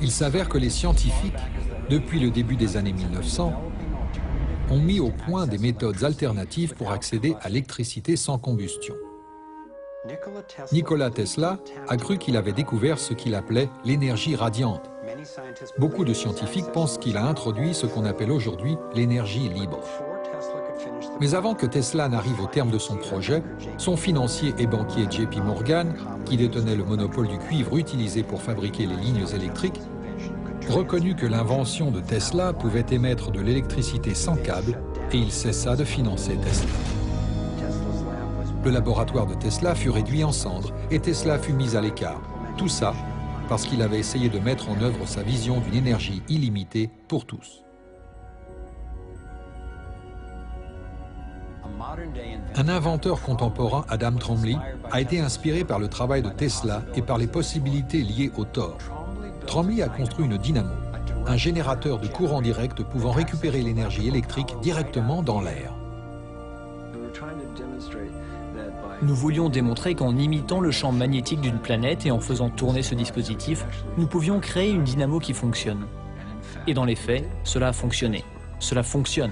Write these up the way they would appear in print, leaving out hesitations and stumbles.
Il s'avère que les scientifiques, depuis le début des années 1900, ont mis au point des méthodes alternatives pour accéder à l'électricité sans combustion. Nikola Tesla a cru qu'il avait découvert ce qu'il appelait l'énergie radiante. Beaucoup de scientifiques pensent qu'il a introduit ce qu'on appelle aujourd'hui l'énergie libre. Mais avant que Tesla n'arrive au terme de son projet, son financier et banquier JP Morgan, qui détenait le monopole du cuivre utilisé pour fabriquer les lignes électriques, reconnut que l'invention de Tesla pouvait émettre de l'électricité sans câble et il cessa de financer Tesla. Le laboratoire de Tesla fut réduit en cendres et Tesla fut mis à l'écart. Tout ça parce qu'il avait essayé de mettre en œuvre sa vision d'une énergie illimitée pour tous. Un inventeur contemporain, Adam Tromley, a été inspiré par le travail de Tesla et par les possibilités liées au thor. Tromley a construit une dynamo, un générateur de courant direct pouvant récupérer l'énergie électrique directement dans l'air. Nous voulions démontrer qu'en imitant le champ magnétique d'une planète et en faisant tourner ce dispositif, nous pouvions créer une dynamo qui fonctionne. Et dans les faits, cela a fonctionné. Cela fonctionne.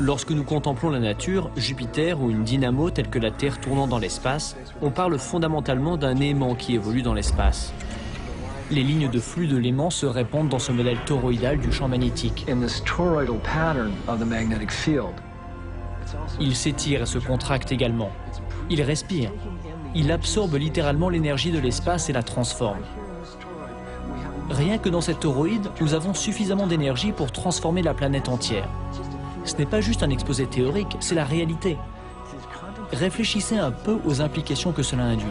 Lorsque nous contemplons la nature, Jupiter ou une dynamo telle que la Terre tournant dans l'espace, on parle fondamentalement d'un aimant qui évolue dans l'espace. Les lignes de flux de l'aimant se répandent dans ce modèle toroïdal du champ magnétique. Il s'étire et se contracte également. Il respire. Il absorbe littéralement l'énergie de l'espace et la transforme. Rien que dans cette toroïde, nous avons suffisamment d'énergie pour transformer la planète entière. Ce n'est pas juste un exposé théorique, c'est la réalité. Réfléchissez un peu aux implications que cela induit.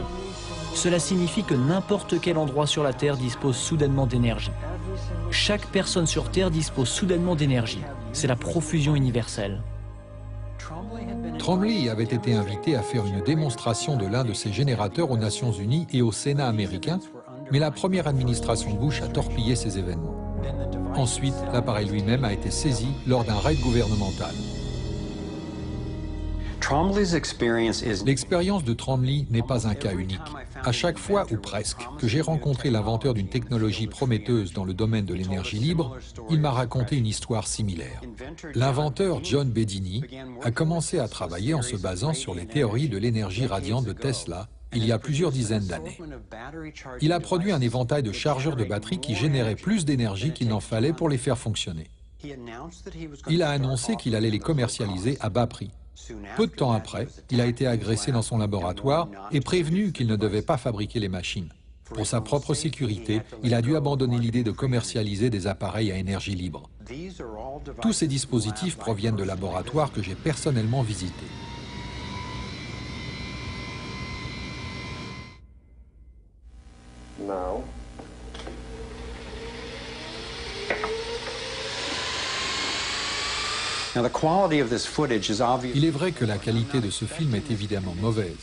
Cela signifie que n'importe quel endroit sur la Terre dispose soudainement d'énergie. Chaque personne sur Terre dispose soudainement d'énergie. C'est la profusion universelle. Tromley avait été invité à faire une démonstration de l'un de ses générateurs aux Nations Unies et au Sénat américain, mais la première administration Bush a torpillé ces événements. Ensuite, l'appareil lui-même a été saisi lors d'un raid gouvernemental. L'expérience de Tromley n'est pas un cas unique. À chaque fois, ou presque, que j'ai rencontré l'inventeur d'une technologie prometteuse dans le domaine de l'énergie libre, il m'a raconté une histoire similaire. L'inventeur John Bedini a commencé à travailler en se basant sur les théories de l'énergie radiante de Tesla il y a plusieurs dizaines d'années. Il a produit un éventail de chargeurs de batteries qui généraient plus d'énergie qu'il n'en fallait pour les faire fonctionner. Il a annoncé qu'il allait les commercialiser à bas prix. Peu de temps après, il a été agressé dans son laboratoire et prévenu qu'il ne devait pas fabriquer les machines. Pour sa propre sécurité, il a dû abandonner l'idée de commercialiser des appareils à énergie libre. Tous ces dispositifs proviennent de laboratoires que j'ai personnellement visités. Il est vrai que la qualité de ce film est évidemment mauvaise,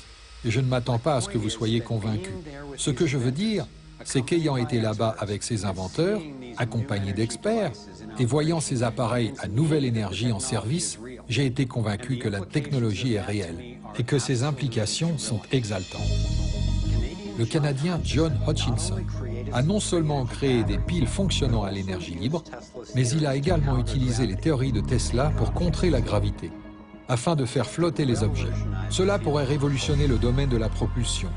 et je ne m'attends pas à ce que vous soyez convaincus. Ce que je veux dire, c'est qu'ayant été là-bas avec ces inventeurs, accompagnés d'experts, et voyant ces appareils à nouvelle énergie en service, j'ai été convaincu que la technologie est réelle, et que ses implications sont exaltantes. Le Canadien John Hutchinson a non seulement créé des piles fonctionnant à l'énergie libre, mais il a également utilisé les théories de Tesla pour contrer la gravité, afin de faire flotter les objets. Cela pourrait révolutionner le domaine de la propulsion.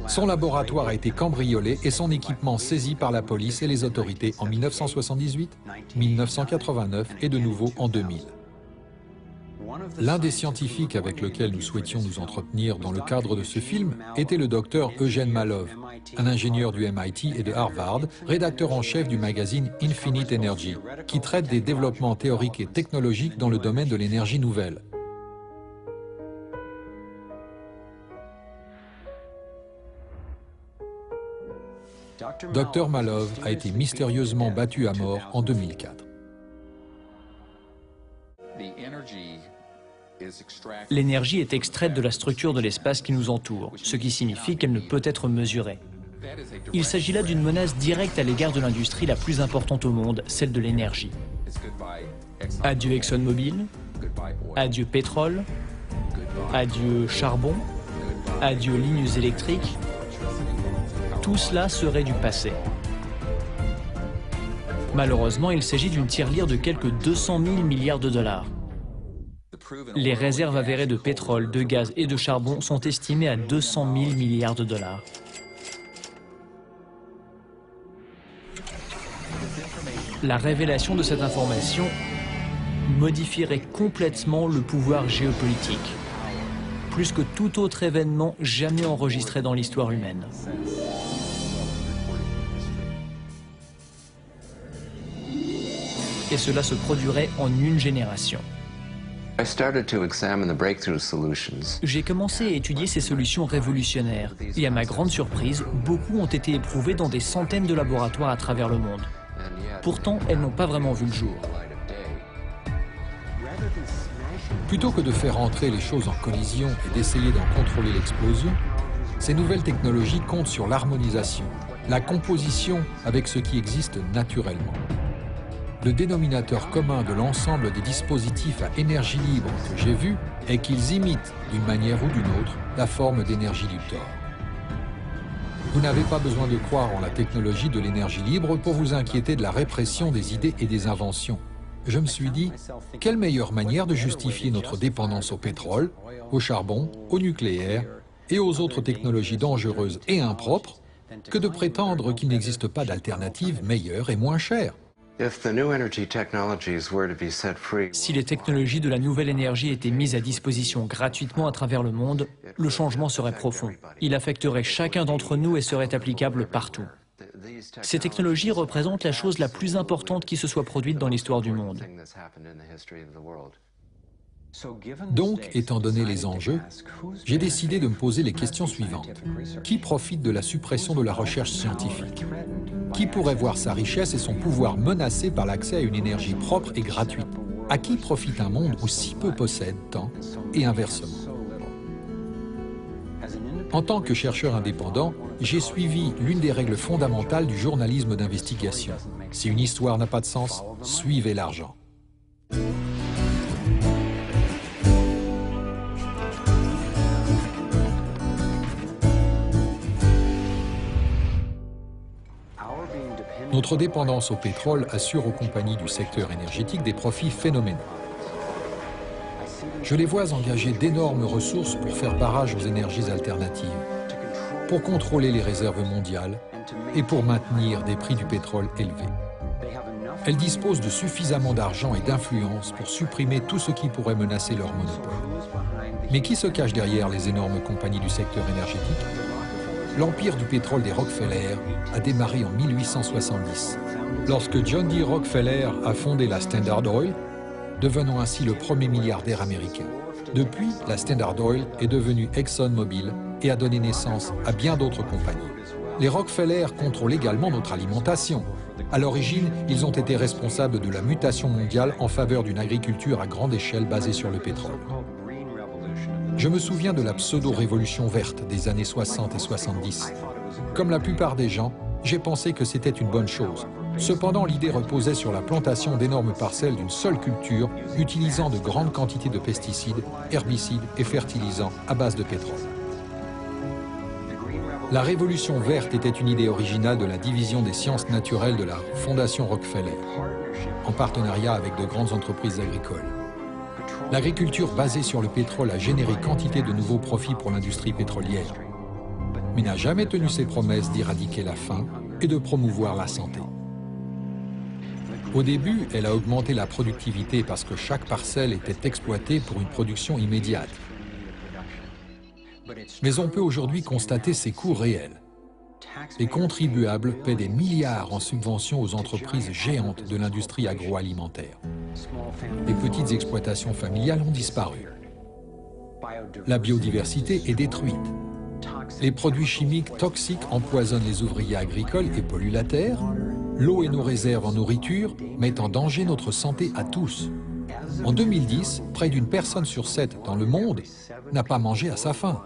Son laboratoire a été cambriolé et son équipement saisi par la police et les autorités en 1978, 1989 et de nouveau en 2000. L'un des scientifiques avec lequel nous souhaitions nous entretenir dans le cadre de ce film était le docteur Eugene Malov, un ingénieur du MIT et de Harvard, rédacteur en chef du magazine Infinite Energy, qui traite des développements théoriques et technologiques dans le domaine de l'énergie nouvelle. Dr Malov a été mystérieusement battu à mort en 2004. L'énergie est extraite de la structure de l'espace qui nous entoure, ce qui signifie qu'elle ne peut être mesurée. Il s'agit là d'une menace directe à l'égard de l'industrie la plus importante au monde, celle de l'énergie. Adieu ExxonMobil, adieu pétrole, adieu charbon, adieu lignes électriques. Tout cela serait du passé. Malheureusement, il s'agit d'une tirelire de quelques 200 000 milliards de dollars. Les réserves avérées de pétrole, de gaz et de charbon sont estimées à 200 000 milliards de dollars. La révélation de cette information modifierait complètement le pouvoir géopolitique, plus que tout autre événement jamais enregistré dans l'histoire humaine. Et cela se produirait en une génération. J'ai commencé à étudier ces solutions révolutionnaires et à ma grande surprise, beaucoup ont été éprouvées dans des centaines de laboratoires à travers le monde. Pourtant, elles n'ont pas vraiment vu le jour. Plutôt que de faire entrer les choses en collision et d'essayer d'en contrôler l'explosion, ces nouvelles technologies comptent sur l'harmonisation, la composition avec ce qui existe naturellement. Le dénominateur commun de l'ensemble des dispositifs à énergie libre que j'ai vus est qu'ils imitent, d'une manière ou d'une autre, la forme d'énergie du tort. Vous n'avez pas besoin de croire en la technologie de l'énergie libre pour vous inquiéter de la répression des idées et des inventions. Je me suis dit, quelle meilleure manière de justifier notre dépendance au pétrole, au charbon, au nucléaire et aux autres technologies dangereuses et impropres que de prétendre qu'il n'existe pas d'alternative meilleure et moins chère. Si les technologies de la nouvelle énergie étaient mises à disposition gratuitement à travers le monde, le changement serait profond. Il affecterait chacun d'entre nous et serait applicable partout. Ces technologies représentent la chose la plus importante qui se soit produite dans l'histoire du monde. Donc, étant donné les enjeux, j'ai décidé de me poser les questions suivantes. Qui profite de la suppression de la recherche scientifique? Qui pourrait voir sa richesse et son pouvoir menacés par l'accès à une énergie propre et gratuite? À qui profite un monde où si peu possède tant, et inversement? En tant que chercheur indépendant, j'ai suivi l'une des règles fondamentales du journalisme d'investigation. Si une histoire n'a pas de sens, suivez l'argent. Notre dépendance au pétrole assure aux compagnies du secteur énergétique des profits phénoménaux. Je les vois engager d'énormes ressources pour faire barrage aux énergies alternatives, pour contrôler les réserves mondiales et pour maintenir des prix du pétrole élevés. Elles disposent de suffisamment d'argent et d'influence pour supprimer tout ce qui pourrait menacer leur monopole. Mais qui se cache derrière les énormes compagnies du secteur énergétique? L'empire du pétrole des Rockefeller a démarré en 1870, lorsque John D. Rockefeller a fondé la Standard Oil, devenant ainsi le premier milliardaire américain. Depuis, la Standard Oil est devenue ExxonMobil et a donné naissance à bien d'autres compagnies. Les Rockefeller contrôlent également notre alimentation. À l'origine, ils ont été responsables de la mutation mondiale en faveur d'une agriculture à grande échelle basée sur le pétrole. Je me souviens de la pseudo-révolution verte des années 60 et 70. Comme la plupart des gens, j'ai pensé que c'était une bonne chose. Cependant, l'idée reposait sur la plantation d'énormes parcelles d'une seule culture, utilisant de grandes quantités de pesticides, herbicides et fertilisants à base de pétrole. La révolution verte était une idée originale de la division des sciences naturelles de la Fondation Rockefeller, en partenariat avec de grandes entreprises agricoles. L'agriculture basée sur le pétrole a généré quantité de nouveaux profits pour l'industrie pétrolière, mais n'a jamais tenu ses promesses d'éradiquer la faim et de promouvoir la santé. Au début, elle a augmenté la productivité parce que chaque parcelle était exploitée pour une production immédiate. Mais on peut aujourd'hui constater ses coûts réels. Les contribuables paient des milliards en subventions aux entreprises géantes de l'industrie agroalimentaire. Les petites exploitations familiales ont disparu. La biodiversité est détruite. Les produits chimiques toxiques empoisonnent les ouvriers agricoles et polluent la terre. L'eau et nos réserves en nourriture mettent en danger notre santé à tous. En 2010, près d'une personne sur 7 dans le monde n'a pas mangé à sa faim.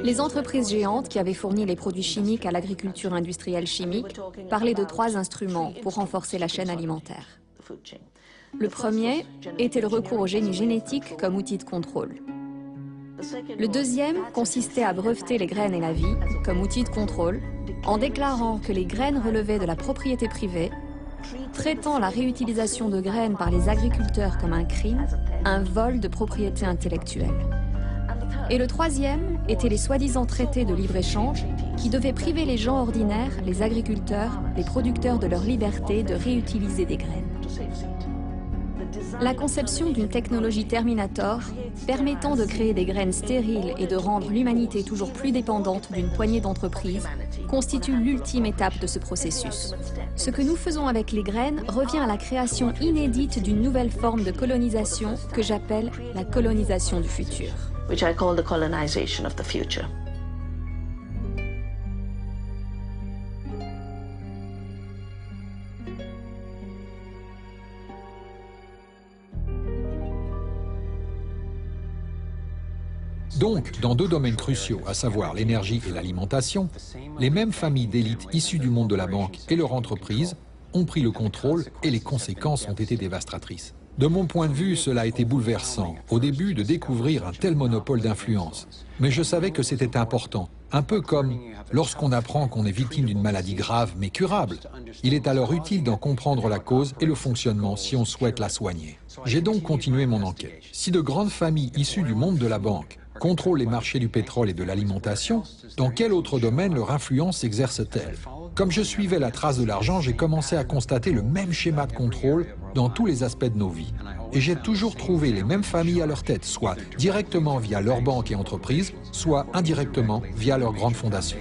Les entreprises géantes qui avaient fourni les produits chimiques à l'agriculture industrielle chimique parlaient de 3 instruments pour renforcer la chaîne alimentaire. Le premier était le recours au génie génétique comme outil de contrôle. Le deuxième consistait à breveter les graines et la vie comme outil de contrôle, en déclarant que les graines relevaient de la propriété privée, traitant la réutilisation de graines par les agriculteurs comme un crime, un vol de propriété intellectuelle. Et le troisième étaient les soi-disant traités de libre-échange qui devaient priver les gens ordinaires, les agriculteurs, les producteurs de leur liberté de réutiliser des graines. La conception d'une technologie Terminator permettant de créer des graines stériles et de rendre l'humanité toujours plus dépendante d'une poignée d'entreprises constitue l'ultime étape de ce processus. Ce que nous faisons avec les graines revient à la création inédite d'une nouvelle forme de colonisation que j'appelle la colonisation du futur. Which I call the colonization of the future. Donc, dans deux domaines cruciaux, à savoir l'énergie et l'alimentation, les mêmes familles d'élite issues du monde de la banque et leur entreprise ont pris le contrôle et les conséquences ont été dévastatrices. De mon point de vue, cela a été bouleversant, au début, de découvrir un tel monopole d'influence. Mais je savais que c'était important, un peu comme lorsqu'on apprend qu'on est victime d'une maladie grave mais curable. Il est alors utile d'en comprendre la cause et le fonctionnement si on souhaite la soigner. J'ai donc continué mon enquête. Si de grandes familles issues du monde de la banque contrôlent les marchés du pétrole et de l'alimentation, dans quel autre domaine leur influence s'exerce-t-elle? Comme je suivais la trace de l'argent, j'ai commencé à constater le même schéma de contrôle dans tous les aspects de nos vies. Et j'ai toujours trouvé les mêmes familles à leur tête, soit directement via leurs banques et entreprises, soit indirectement via leurs grandes fondations.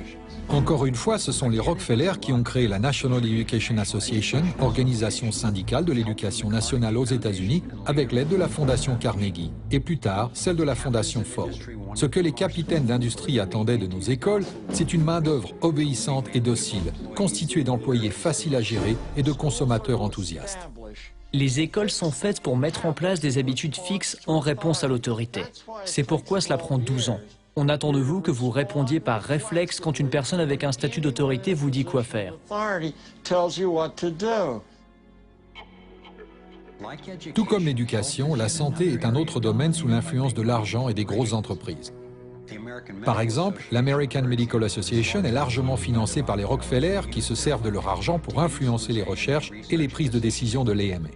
Encore une fois, ce sont les Rockefeller qui ont créé la National Education Association, organisation syndicale de l'éducation nationale aux États-Unis, avec l'aide de la Fondation Carnegie, et plus tard, celle de la Fondation Ford. Ce que les capitaines d'industrie attendaient de nos écoles, c'est une main-d'œuvre obéissante et docile, constituée d'employés faciles à gérer et de consommateurs enthousiastes. Les écoles sont faites pour mettre en place des habitudes fixes en réponse à l'autorité. C'est pourquoi cela prend 12 ans. On attend de vous que vous répondiez par réflexe quand une personne avec un statut d'autorité vous dit quoi faire. Tout comme l'éducation, la santé est un autre domaine sous l'influence de l'argent et des grosses entreprises. Par exemple, l'American Medical Association est largement financée par les Rockefeller qui se servent de leur argent pour influencer les recherches et les prises de décision de l'AMA.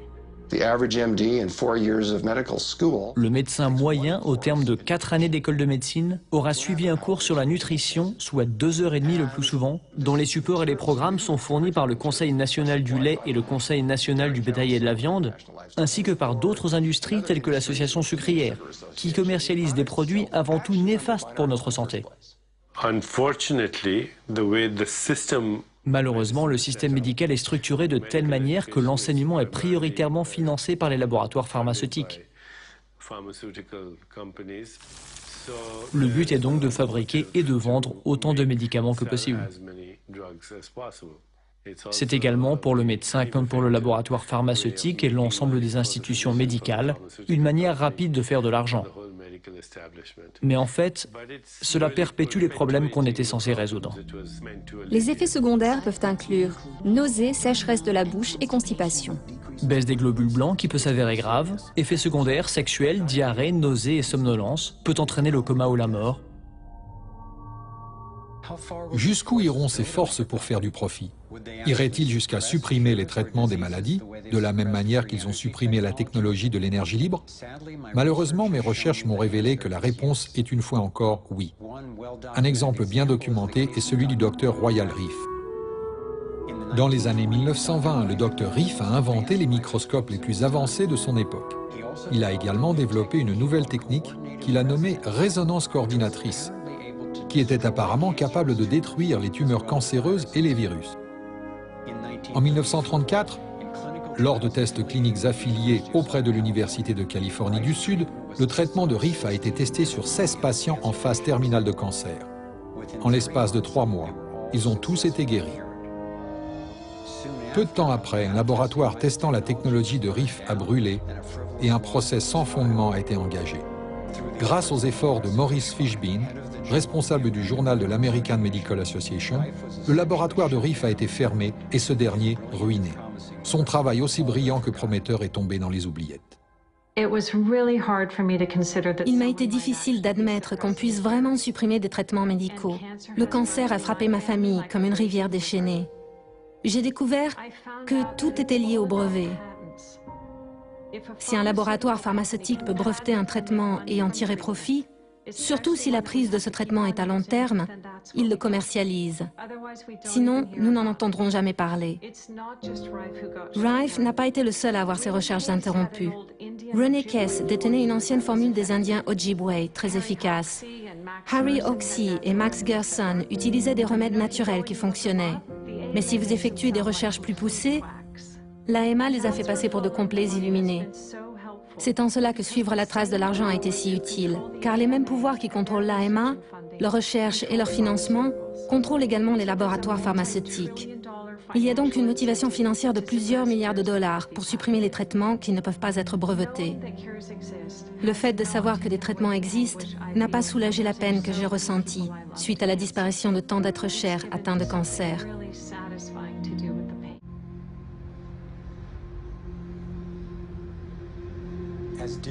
Le médecin moyen, au terme de 4 années d'école de médecine, aura suivi un cours sur la nutrition, soit 2h30 le plus souvent, dont les supports et les programmes sont fournis par le Conseil national du lait et le Conseil national du bétail et de la viande, ainsi que par d'autres industries telles que l'association sucrière, qui commercialise des produits avant tout néfastes pour notre santé. Malheureusement, le système médical est structuré de telle manière que l'enseignement est prioritairement financé par les laboratoires pharmaceutiques. Le but est donc de fabriquer et de vendre autant de médicaments que possible. C'est également pour le médecin comme pour le laboratoire pharmaceutique et l'ensemble des institutions médicales une manière rapide de faire de l'argent. Mais en fait, cela perpétue les problèmes qu'on était censé résoudre. Les effets secondaires peuvent inclure nausées, sécheresse de la bouche et constipation. Baisse des globules blancs qui peut s'avérer grave, effets secondaires sexuels, diarrhée, nausées et somnolence, peut entraîner le coma ou la mort. Jusqu'où iront ces forces pour faire du profit? Iraient-ils jusqu'à supprimer les traitements des maladies, de la même manière qu'ils ont supprimé la technologie de l'énergie libre? Malheureusement, mes recherches m'ont révélé que la réponse est une fois encore oui. Un exemple bien documenté est celui du docteur Royal Rife. Dans les années 1920, le docteur Rife a inventé les microscopes les plus avancés de son époque. Il a également développé une nouvelle technique qu'il a nommée résonance coordinatrice, qui était apparemment capable de détruire les tumeurs cancéreuses et les virus. En 1934, lors de tests cliniques affiliés auprès de l'Université de Californie du Sud, le traitement de Rife a été testé sur 16 patients en phase terminale de cancer. En l'espace de 3 mois, ils ont tous été guéris. Peu de temps après, un laboratoire testant la technologie de Rife a brûlé et un procès sans fondement a été engagé. Grâce aux efforts de Maurice Fishbein, responsable du journal de l'American Medical Association, le laboratoire de Rife a été fermé et ce dernier ruiné. Son travail aussi brillant que prometteur est tombé dans les oubliettes. Il m'a été difficile d'admettre qu'on puisse vraiment supprimer des traitements médicaux. Le cancer a frappé ma famille comme une rivière déchaînée. J'ai découvert que tout était lié au brevet. Si un laboratoire pharmaceutique peut breveter un traitement et en tirer profit, surtout si la prise de ce traitement est à long terme, il le commercialise. Sinon, nous n'en entendrons jamais parler. Rife n'a pas été le seul à avoir ses recherches interrompues. René Kess détenait une ancienne formule des Indiens Ojibwe, très efficace. Harry Hoxsey et Max Gerson utilisaient des remèdes naturels qui fonctionnaient. Mais si vous effectuez des recherches plus poussées, l'AMA les a fait passer pour de complets illuminés. C'est en cela que suivre la trace de l'argent a été si utile, car les mêmes pouvoirs qui contrôlent l'AMA, leur recherche et leur financement, contrôlent également les laboratoires pharmaceutiques. Il y a donc une motivation financière de plusieurs milliards de dollars pour supprimer les traitements qui ne peuvent pas être brevetés. Le fait de savoir que des traitements existent n'a pas soulagé la peine que j'ai ressentie suite à la disparition de tant d'êtres chers atteints de cancer.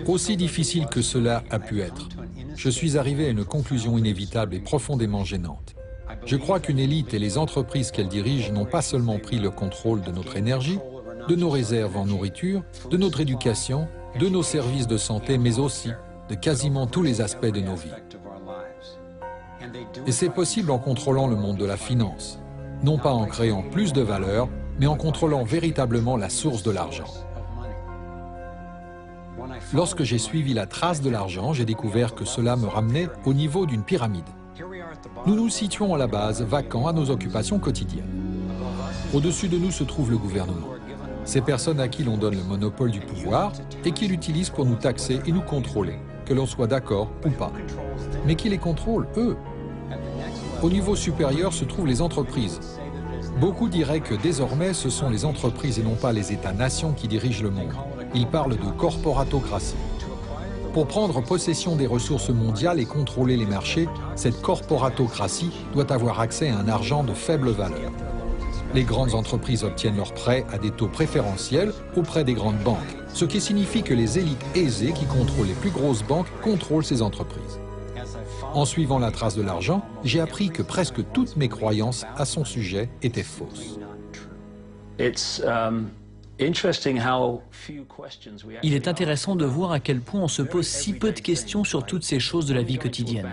Aussi difficile que cela a pu être, je suis arrivé à une conclusion inévitable et profondément gênante. Je crois qu'une élite et les entreprises qu'elle dirige n'ont pas seulement pris le contrôle de notre énergie, de nos réserves en nourriture, de notre éducation, de nos services de santé, mais aussi de quasiment tous les aspects de nos vies. Et c'est possible en contrôlant le monde de la finance, non pas en créant plus de valeur, mais en contrôlant véritablement la source de l'argent. Lorsque j'ai suivi la trace de l'argent, j'ai découvert que cela me ramenait au niveau d'une pyramide. Nous nous situons à la base, vacants à nos occupations quotidiennes. Au-dessus de nous se trouve le gouvernement. Ces personnes à qui l'on donne le monopole du pouvoir et qui l'utilisent pour nous taxer et nous contrôler, que l'on soit d'accord ou pas. Mais qui les contrôlent, eux? Au niveau supérieur se trouvent les entreprises. Beaucoup diraient que désormais ce sont les entreprises et non pas les États-nations qui dirigent le monde. Ils parlent de corporatocratie. Pour prendre possession des ressources mondiales et contrôler les marchés, cette corporatocratie doit avoir accès à un argent de faible valeur. Les grandes entreprises obtiennent leurs prêts à des taux préférentiels auprès des grandes banques, ce qui signifie que les élites aisées qui contrôlent les plus grosses banques contrôlent ces entreprises. En suivant la trace de l'argent, j'ai appris que presque toutes mes croyances à son sujet étaient fausses. Il est intéressant de voir à quel point on se pose si peu de questions sur toutes ces choses de la vie quotidienne.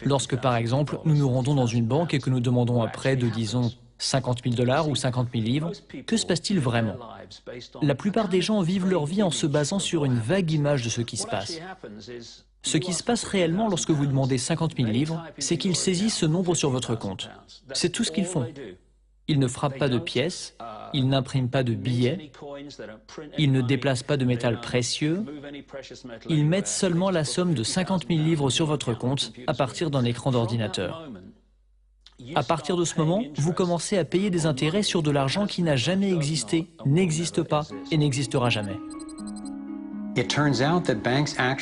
Lorsque, par exemple, nous nous rendons dans une banque et que nous demandons un prêt de, disons, 50 000 $ ou 50 000 livres, que se passe-t-il vraiment? La plupart des gens vivent leur vie en se basant sur une vague image de ce qui se passe. Ce qui se passe réellement lorsque vous demandez 50 000 livres, c'est qu'ils saisissent ce nombre sur votre compte. C'est tout ce qu'ils font. Ils ne frappent pas de pièces, ils n'impriment pas de billets, ils ne déplacent pas de métal précieux, ils mettent seulement la somme de 50 000 livres sur votre compte à partir d'un écran d'ordinateur. À partir de ce moment, vous commencez à payer des intérêts sur de l'argent qui n'a jamais existé, n'existe pas et n'existera jamais.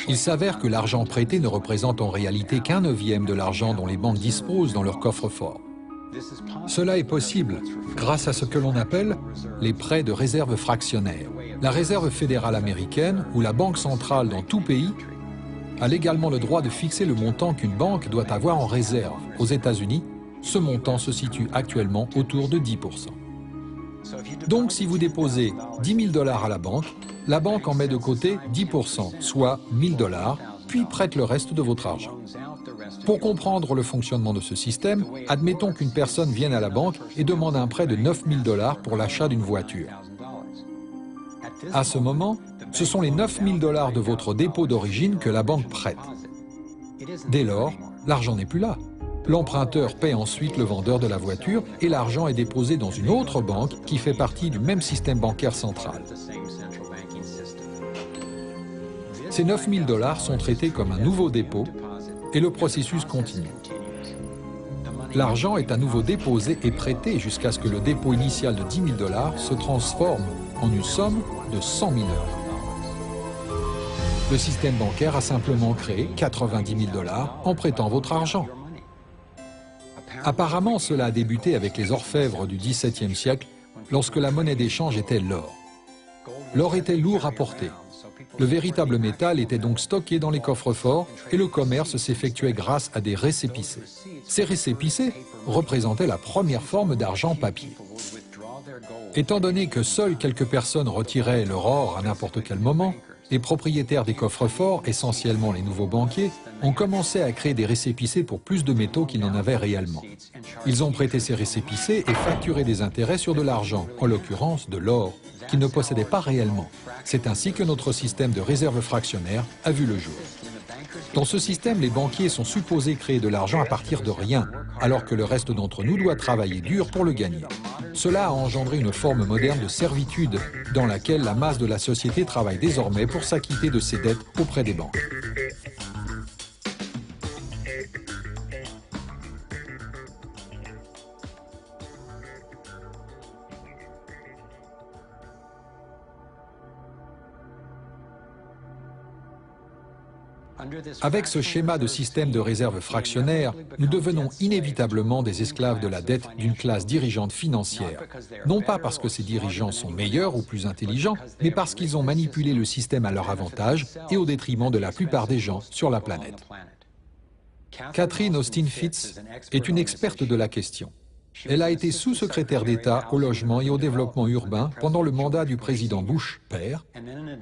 Il s'avère que l'argent prêté ne représente en réalité qu'un neuvième de l'argent dont les banques disposent dans leur coffre-fort. Cela est possible grâce à ce que l'on appelle les prêts de réserve fractionnaire. La Réserve fédérale américaine ou la Banque centrale dans tout pays a légalement le droit de fixer le montant qu'une banque doit avoir en réserve. Aux États-Unis, ce montant se situe actuellement autour de 10%. Donc si vous déposez 10 000 $ à la banque en met de côté 10%, soit 1 000 $, puis prête le reste de votre argent. Pour comprendre le fonctionnement de ce système, admettons qu'une personne vienne à la banque et demande un prêt de 9 000 $ pour l'achat d'une voiture. À ce moment, ce sont les 9 000 $ de votre dépôt d'origine que la banque prête. Dès lors, l'argent n'est plus là. L'emprunteur paie ensuite le vendeur de la voiture et l'argent est déposé dans une autre banque qui fait partie du même système bancaire central. Ces 9 000 $ sont traités comme un nouveau dépôt et le processus continue. L'argent est à nouveau déposé et prêté jusqu'à ce que le dépôt initial de 10 000 $ se transforme en une somme de 100 000 $. Le système bancaire a simplement créé 90 000 $ en prêtant votre argent. Apparemment, cela a débuté avec les orfèvres du XVIIe siècle, lorsque la monnaie d'échange était l'or. L'or était lourd à porter, Le véritable métal était donc stocké dans les coffres-forts et le commerce s'effectuait grâce à des récépissés. Ces récépissés représentaient la première forme d'argent papier. Étant donné que seules quelques personnes retiraient leur or à n'importe quel moment, les propriétaires des coffres-forts, essentiellement les nouveaux banquiers, ont commencé à créer des récépissés pour plus de métaux qu'ils n'en avaient réellement. Ils ont prêté ces récépissés et facturé des intérêts sur de l'argent, en l'occurrence de l'or, qu'ils ne possédaient pas réellement. C'est ainsi que notre système de réserve fractionnaire a vu le jour. Dans ce système, les banquiers sont supposés créer de l'argent à partir de rien, alors que le reste d'entre nous doit travailler dur pour le gagner. Cela a engendré une forme moderne de servitude dans laquelle la masse de la société travaille désormais pour s'acquitter de ses dettes auprès des banques. Avec ce schéma de système de réserve fractionnaire, nous devenons inévitablement des esclaves de la dette d'une classe dirigeante financière. Non pas parce que ces dirigeants sont meilleurs ou plus intelligents, mais parce qu'ils ont manipulé le système à leur avantage et au détriment de la plupart des gens sur la planète. Catherine Austin Fitts est une experte de la question. Elle a été sous-secrétaire d'État au logement et au développement urbain pendant le mandat du président Bush, père,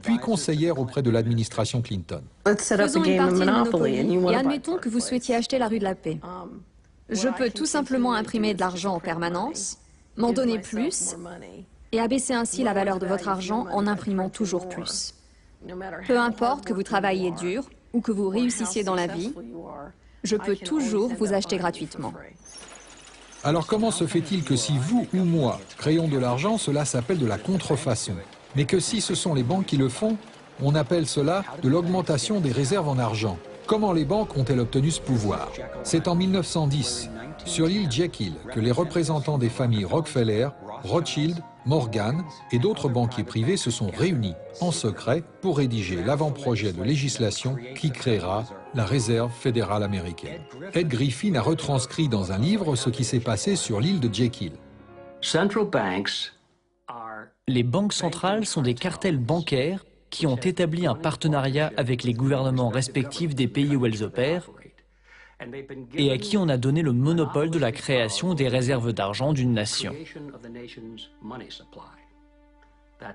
puis conseillère auprès de l'administration Clinton. Faisons une partie de Monopoly et admettons que vous souhaitiez acheter la rue de la Paix. Je peux tout simplement imprimer de l'argent en permanence, m'en donner plus et abaisser ainsi la valeur de votre argent en imprimant toujours plus. Peu importe que vous travailliez dur ou que vous réussissiez dans la vie, je peux toujours vous acheter gratuitement. Alors comment se fait-il que si vous ou moi créons de l'argent, cela s'appelle de la contrefaçon, mais que si ce sont les banques qui le font, on appelle cela de l'augmentation des réserves en argent? Comment les banques ont-elles obtenu ce pouvoir? C'est en 1910, sur l'île Jekyll, que les représentants des familles Rockefeller, Rothschild, Morgan et d'autres banquiers privés se sont réunis en secret pour rédiger l'avant-projet de législation qui créera la Réserve fédérale américaine. Ed Griffin a retranscrit dans un livre ce qui s'est passé sur l'île de Jekyll. Les banques centrales sont des cartels bancaires qui ont établi un partenariat avec les gouvernements respectifs des pays où elles opèrent et à qui on a donné le monopole de la création des réserves d'argent d'une nation.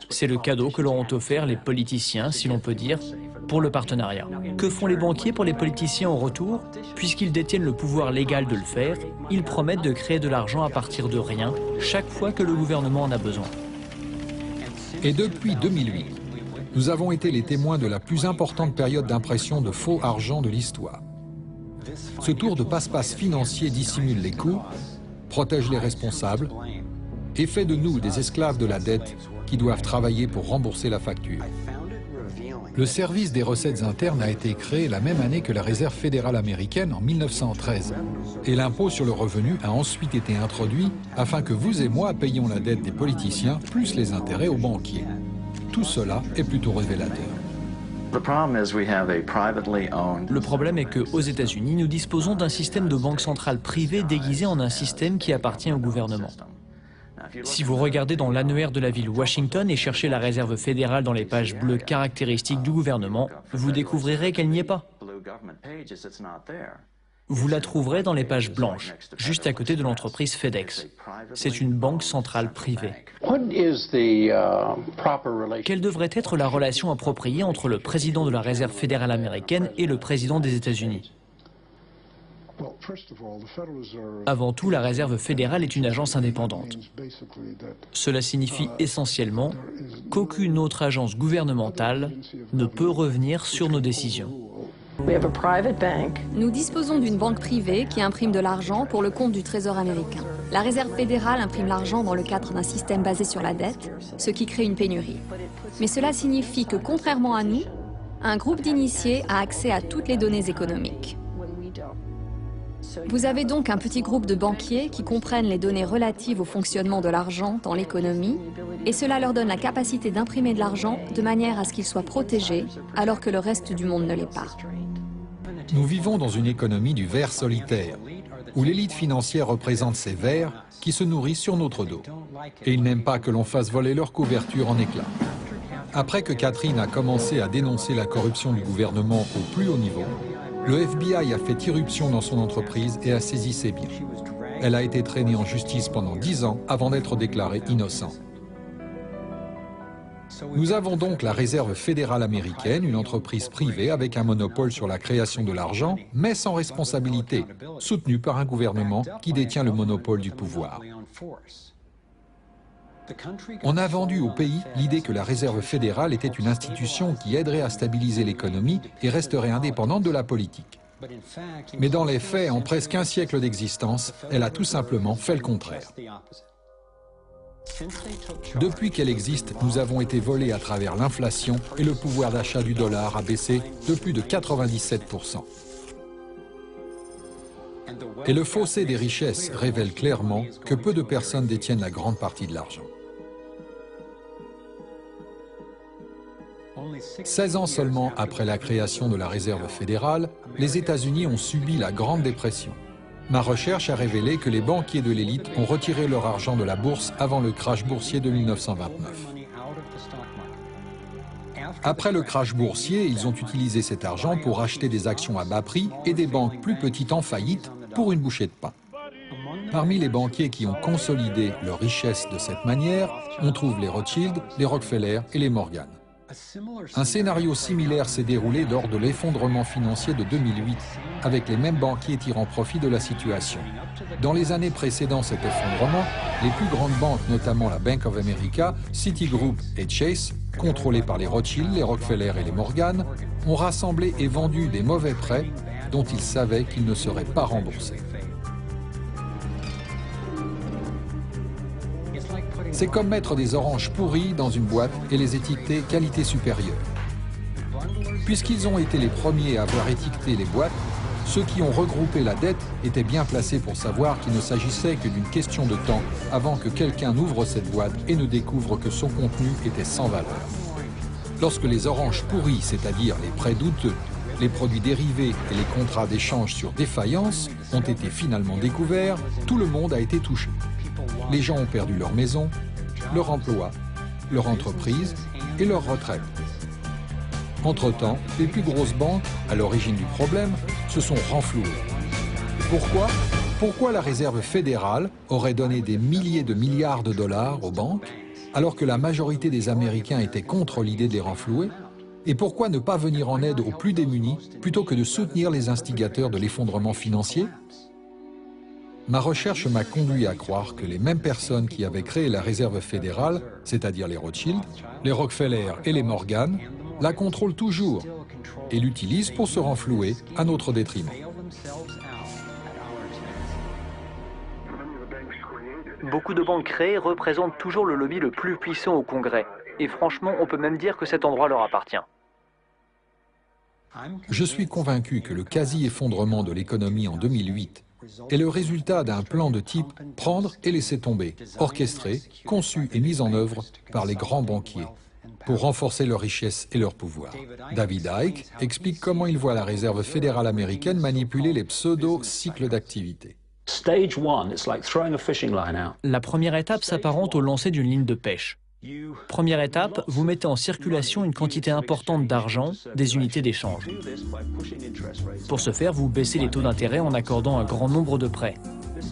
C'est le cadeau que leur ont offert les politiciens, si l'on peut dire, pour le partenariat. Que font les banquiers pour les politiciens en retour? Puisqu'ils détiennent le pouvoir légal de le faire, ils promettent de créer de l'argent à partir de rien, chaque fois que le gouvernement en a besoin. Et depuis 2008, nous avons été les témoins de la plus importante période d'impression de faux argent de l'histoire. Ce tour de passe-passe financier dissimule les coûts, protège les responsables et fait de nous des esclaves de la dette qui doivent travailler pour rembourser la facture. Le service des recettes internes a été créé la même année que la Réserve fédérale américaine en 1913. Et l'impôt sur le revenu a ensuite été introduit afin que vous et moi payions la dette des politiciens plus les intérêts aux banquiers. Tout cela est plutôt révélateur. Le problème est qu'aux États-Unis, nous disposons d'un système de banque centrale privée déguisé en un système qui appartient au gouvernement. Si vous regardez dans l'annuaire de la ville Washington et cherchez la réserve fédérale dans les pages bleues caractéristiques du gouvernement, vous découvrirez qu'elle n'y est pas. Vous la trouverez dans les pages blanches, juste à côté de l'entreprise FedEx. C'est une banque centrale privée. Quelle devrait être la relation appropriée entre le président de la Réserve fédérale américaine et le président des États-Unis? Avant tout, la Réserve fédérale est une agence indépendante. Cela signifie essentiellement qu'aucune autre agence gouvernementale ne peut revenir sur nos décisions. Nous disposons d'une banque privée qui imprime de l'argent pour le compte du Trésor américain. La Réserve fédérale imprime l'argent dans le cadre d'un système basé sur la dette, ce qui crée une pénurie. Mais cela signifie que, contrairement à nous, un groupe d'initiés a accès à toutes les données économiques. Vous avez donc un petit groupe de banquiers qui comprennent les données relatives au fonctionnement de l'argent dans l'économie, et cela leur donne la capacité d'imprimer de l'argent de manière à ce qu'il soit protégé, alors que le reste du monde ne l'est pas. Nous vivons dans une économie du ver solitaire, où l'élite financière représente ces vers qui se nourrissent sur notre dos. Et ils n'aiment pas que l'on fasse voler leur couverture en éclats. Après que Catherine a commencé à dénoncer la corruption du gouvernement au plus haut niveau, le FBI a fait irruption dans son entreprise et a saisi ses biens. Elle a été traînée en justice pendant 10 ans avant d'être déclarée innocente. Nous avons donc la Réserve fédérale américaine, une entreprise privée avec un monopole sur la création de l'argent, mais sans responsabilité, soutenue par un gouvernement qui détient le monopole du pouvoir. On a vendu au pays l'idée que la Réserve fédérale était une institution qui aiderait à stabiliser l'économie et resterait indépendante de la politique. Mais dans les faits, en presque un siècle d'existence, elle a tout simplement fait le contraire. Depuis qu'elle existe, nous avons été volés à travers l'inflation et le pouvoir d'achat du dollar a baissé de plus de 97%. Et le fossé des richesses révèle clairement que peu de personnes détiennent la grande partie de l'argent. 16 ans seulement après la création de la Réserve fédérale, les États-Unis ont subi la Grande Dépression. Ma recherche a révélé que les banquiers de l'élite ont retiré leur argent de la bourse avant le crash boursier de 1929. Après le crash boursier, ils ont utilisé cet argent pour acheter des actions à bas prix et des banques plus petites en faillite pour une bouchée de pain. Parmi les banquiers qui ont consolidé leur richesse de cette manière, on trouve les Rothschild, les Rockefeller et les Morgan. Un scénario similaire s'est déroulé lors de l'effondrement financier de 2008, avec les mêmes banquiers tirant profit de la situation. Dans les années précédant cet effondrement, les plus grandes banques, notamment la Bank of America, Citigroup et Chase, contrôlées par les Rothschild, les Rockefeller et les Morgan, ont rassemblé et vendu des mauvais prêts dont ils savaient qu'ils ne seraient pas remboursés. C'est comme mettre des oranges pourries dans une boîte et les étiqueter qualité supérieure. Puisqu'ils ont été les premiers à avoir étiqueté les boîtes, ceux qui ont regroupé la dette étaient bien placés pour savoir qu'il ne s'agissait que d'une question de temps avant que quelqu'un n'ouvre cette boîte et ne découvre que son contenu était sans valeur. Lorsque les oranges pourries, c'est-à-dire les prêts douteux, les produits dérivés et les contrats d'échange sur défaillance ont été finalement découverts, tout le monde a été touché. Les gens ont perdu leur maison, leur emploi, leur entreprise et leur retraite. Entre-temps, les plus grosses banques, à l'origine du problème, se sont renflouées. Pourquoi ? Pourquoi la Réserve fédérale aurait donné des milliers de milliards de dollars aux banques, alors que la majorité des Américains étaient contre l'idée de les renflouer ? Et pourquoi ne pas venir en aide aux plus démunis plutôt que de soutenir les instigateurs de l'effondrement financier ? Ma recherche m'a conduit à croire que les mêmes personnes qui avaient créé la Réserve fédérale, c'est-à-dire les Rothschild, les Rockefeller et les Morgan, la contrôlent toujours et l'utilisent pour se renflouer à notre détriment. Beaucoup de banques créées représentent toujours le lobby le plus puissant au Congrès. Et franchement, on peut même dire que cet endroit leur appartient. Je suis convaincu que le quasi-effondrement de l'économie en 2008 est le résultat d'un plan de type « prendre et laisser tomber », orchestré, conçu et mis en œuvre par les grands banquiers pour renforcer leur richesse et leur pouvoir. David Icke explique comment il voit la Réserve fédérale américaine manipuler les pseudo-cycles d'activité. La première étape s'apparente au lancer d'une ligne de pêche. Première étape, vous mettez en circulation une quantité importante d'argent, des unités d'échange. Pour ce faire, vous baissez les taux d'intérêt en accordant un grand nombre de prêts.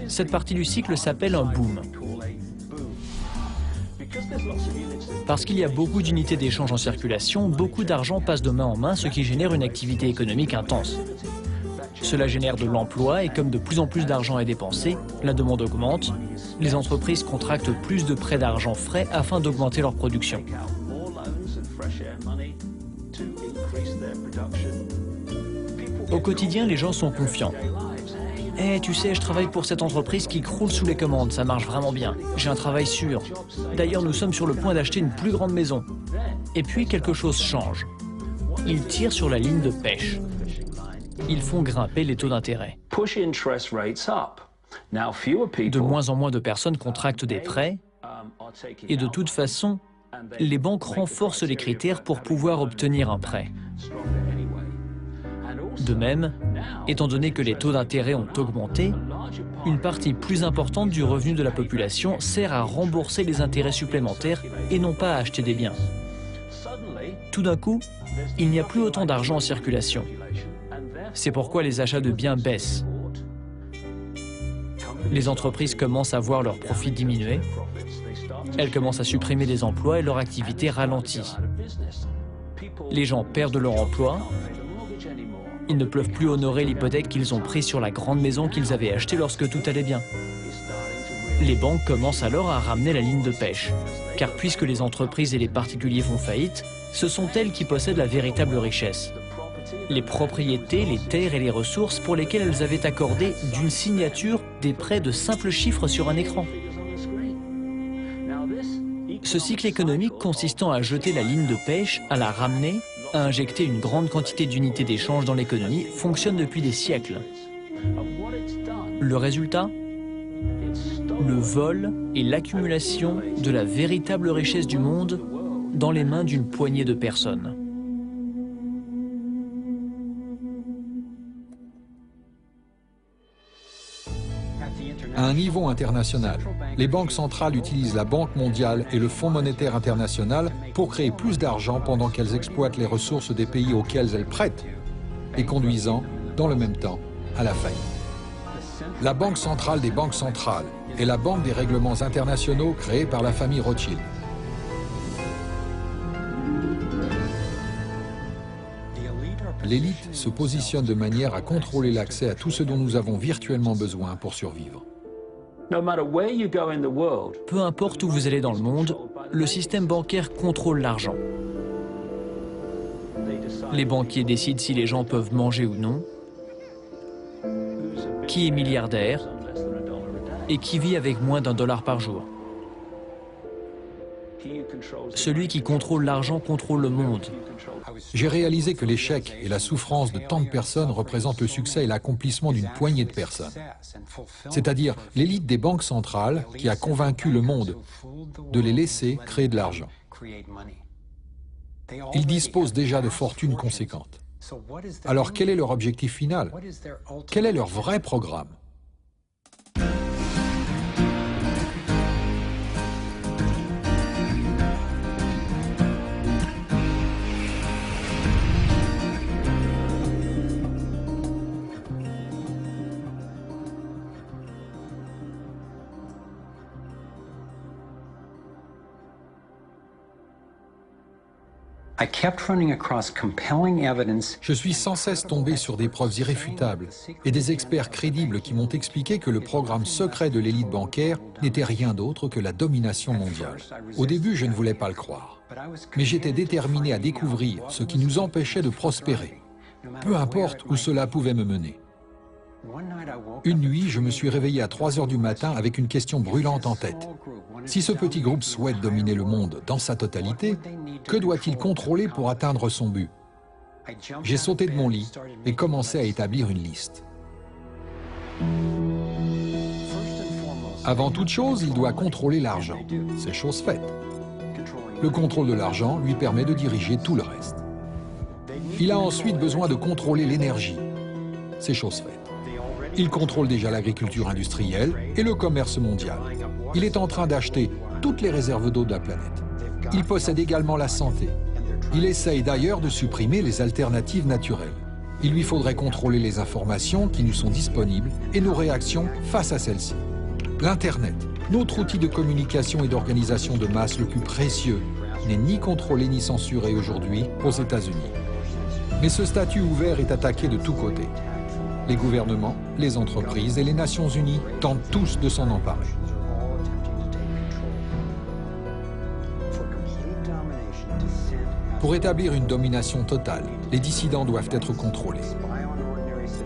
Cette partie du cycle s'appelle un boom. Parce qu'il y a beaucoup d'unités d'échange en circulation, beaucoup d'argent passe de main en main, ce qui génère une activité économique intense. Cela génère de l'emploi et comme de plus en plus d'argent est dépensé, la demande augmente. Les entreprises contractent plus de prêts d'argent frais afin d'augmenter leur production. Au quotidien, les gens sont confiants. « Eh, tu sais, je travaille pour cette entreprise qui croule sous les commandes, ça marche vraiment bien. J'ai un travail sûr. D'ailleurs, nous sommes sur le point d'acheter une plus grande maison. » Et puis, quelque chose change. Ils tirent sur la ligne de pêche. Ils font grimper les taux d'intérêt. De moins en moins de personnes contractent des prêts et de toute façon, les banques renforcent les critères pour pouvoir obtenir un prêt. De même, étant donné que les taux d'intérêt ont augmenté, une partie plus importante du revenu de la population sert à rembourser les intérêts supplémentaires et non pas à acheter des biens. Tout d'un coup, il n'y a plus autant d'argent en circulation. C'est pourquoi les achats de biens baissent. Les entreprises commencent à voir leurs profits diminuer. Elles commencent à supprimer des emplois et leur activité ralentit. Les gens perdent leur emploi. Ils ne peuvent plus honorer l'hypothèque qu'ils ont prise sur la grande maison qu'ils avaient achetée lorsque tout allait bien. Les banques commencent alors à ramener la ligne de pêche, car puisque les entreprises et les particuliers font faillite, ce sont elles qui possèdent la véritable richesse. Les propriétés, les terres et les ressources pour lesquelles elles avaient accordé d'une signature des prêts de simples chiffres sur un écran. Ce cycle économique consistant à jeter la ligne de pêche, à la ramener, à injecter une grande quantité d'unités d'échange dans l'économie fonctionne depuis des siècles. Le résultat ? Le vol et l'accumulation de la véritable richesse du monde dans les mains d'une poignée de personnes. À un niveau international, les banques centrales utilisent la Banque mondiale et le Fonds monétaire international pour créer plus d'argent pendant qu'elles exploitent les ressources des pays auxquels elles prêtent, et conduisant, dans le même temps, à la faillite. La Banque centrale des banques centrales est la banque des règlements internationaux créée par la famille Rothschild. L'élite se positionne de manière à contrôler l'accès à tout ce dont nous avons virtuellement besoin pour survivre. Peu importe où vous allez dans le monde, le système bancaire contrôle l'argent. Les banquiers décident si les gens peuvent manger ou non, qui est milliardaire et qui vit avec moins d'$1 par jour. Celui qui contrôle l'argent contrôle le monde. J'ai réalisé que l'échec et la souffrance de tant de personnes représentent le succès et l'accomplissement d'une poignée de personnes. C'est-à-dire l'élite des banques centrales qui a convaincu le monde de les laisser créer de l'argent. Ils disposent déjà de fortunes conséquentes. Alors quel est leur objectif final? Quel est leur vrai programme? Je suis sans cesse tombé sur des preuves irréfutables et des experts crédibles qui m'ont expliqué que le programme secret de l'élite bancaire n'était rien d'autre que la domination mondiale. Au début, je ne voulais pas le croire, mais j'étais déterminé à découvrir ce qui nous empêchait de prospérer, peu importe où cela pouvait me mener. Une nuit, je me suis réveillé à 3 heures du matin avec une question brûlante en tête. Si ce petit groupe souhaite dominer le monde dans sa totalité, que doit-il contrôler pour atteindre son but? J'ai sauté de mon lit et commencé à établir une liste. Avant toute chose, il doit contrôler l'argent. C'est chose faite. Le contrôle de l'argent lui permet de diriger tout le reste. Il a ensuite besoin de contrôler l'énergie. C'est chose faite. Il contrôle déjà l'agriculture industrielle et le commerce mondial. Il est en train d'acheter toutes les réserves d'eau de la planète. Il possède également la santé. Il essaye d'ailleurs de supprimer les alternatives naturelles. Il lui faudrait contrôler les informations qui nous sont disponibles et nos réactions face à celles-ci. L'Internet, notre outil de communication et d'organisation de masse le plus précieux, n'est ni contrôlé ni censuré aujourd'hui aux États-Unis. Mais ce statut ouvert est attaqué de tous côtés. Les gouvernements, les entreprises et les Nations Unies tentent tous de s'en emparer. Pour établir une domination totale, les dissidents doivent être contrôlés.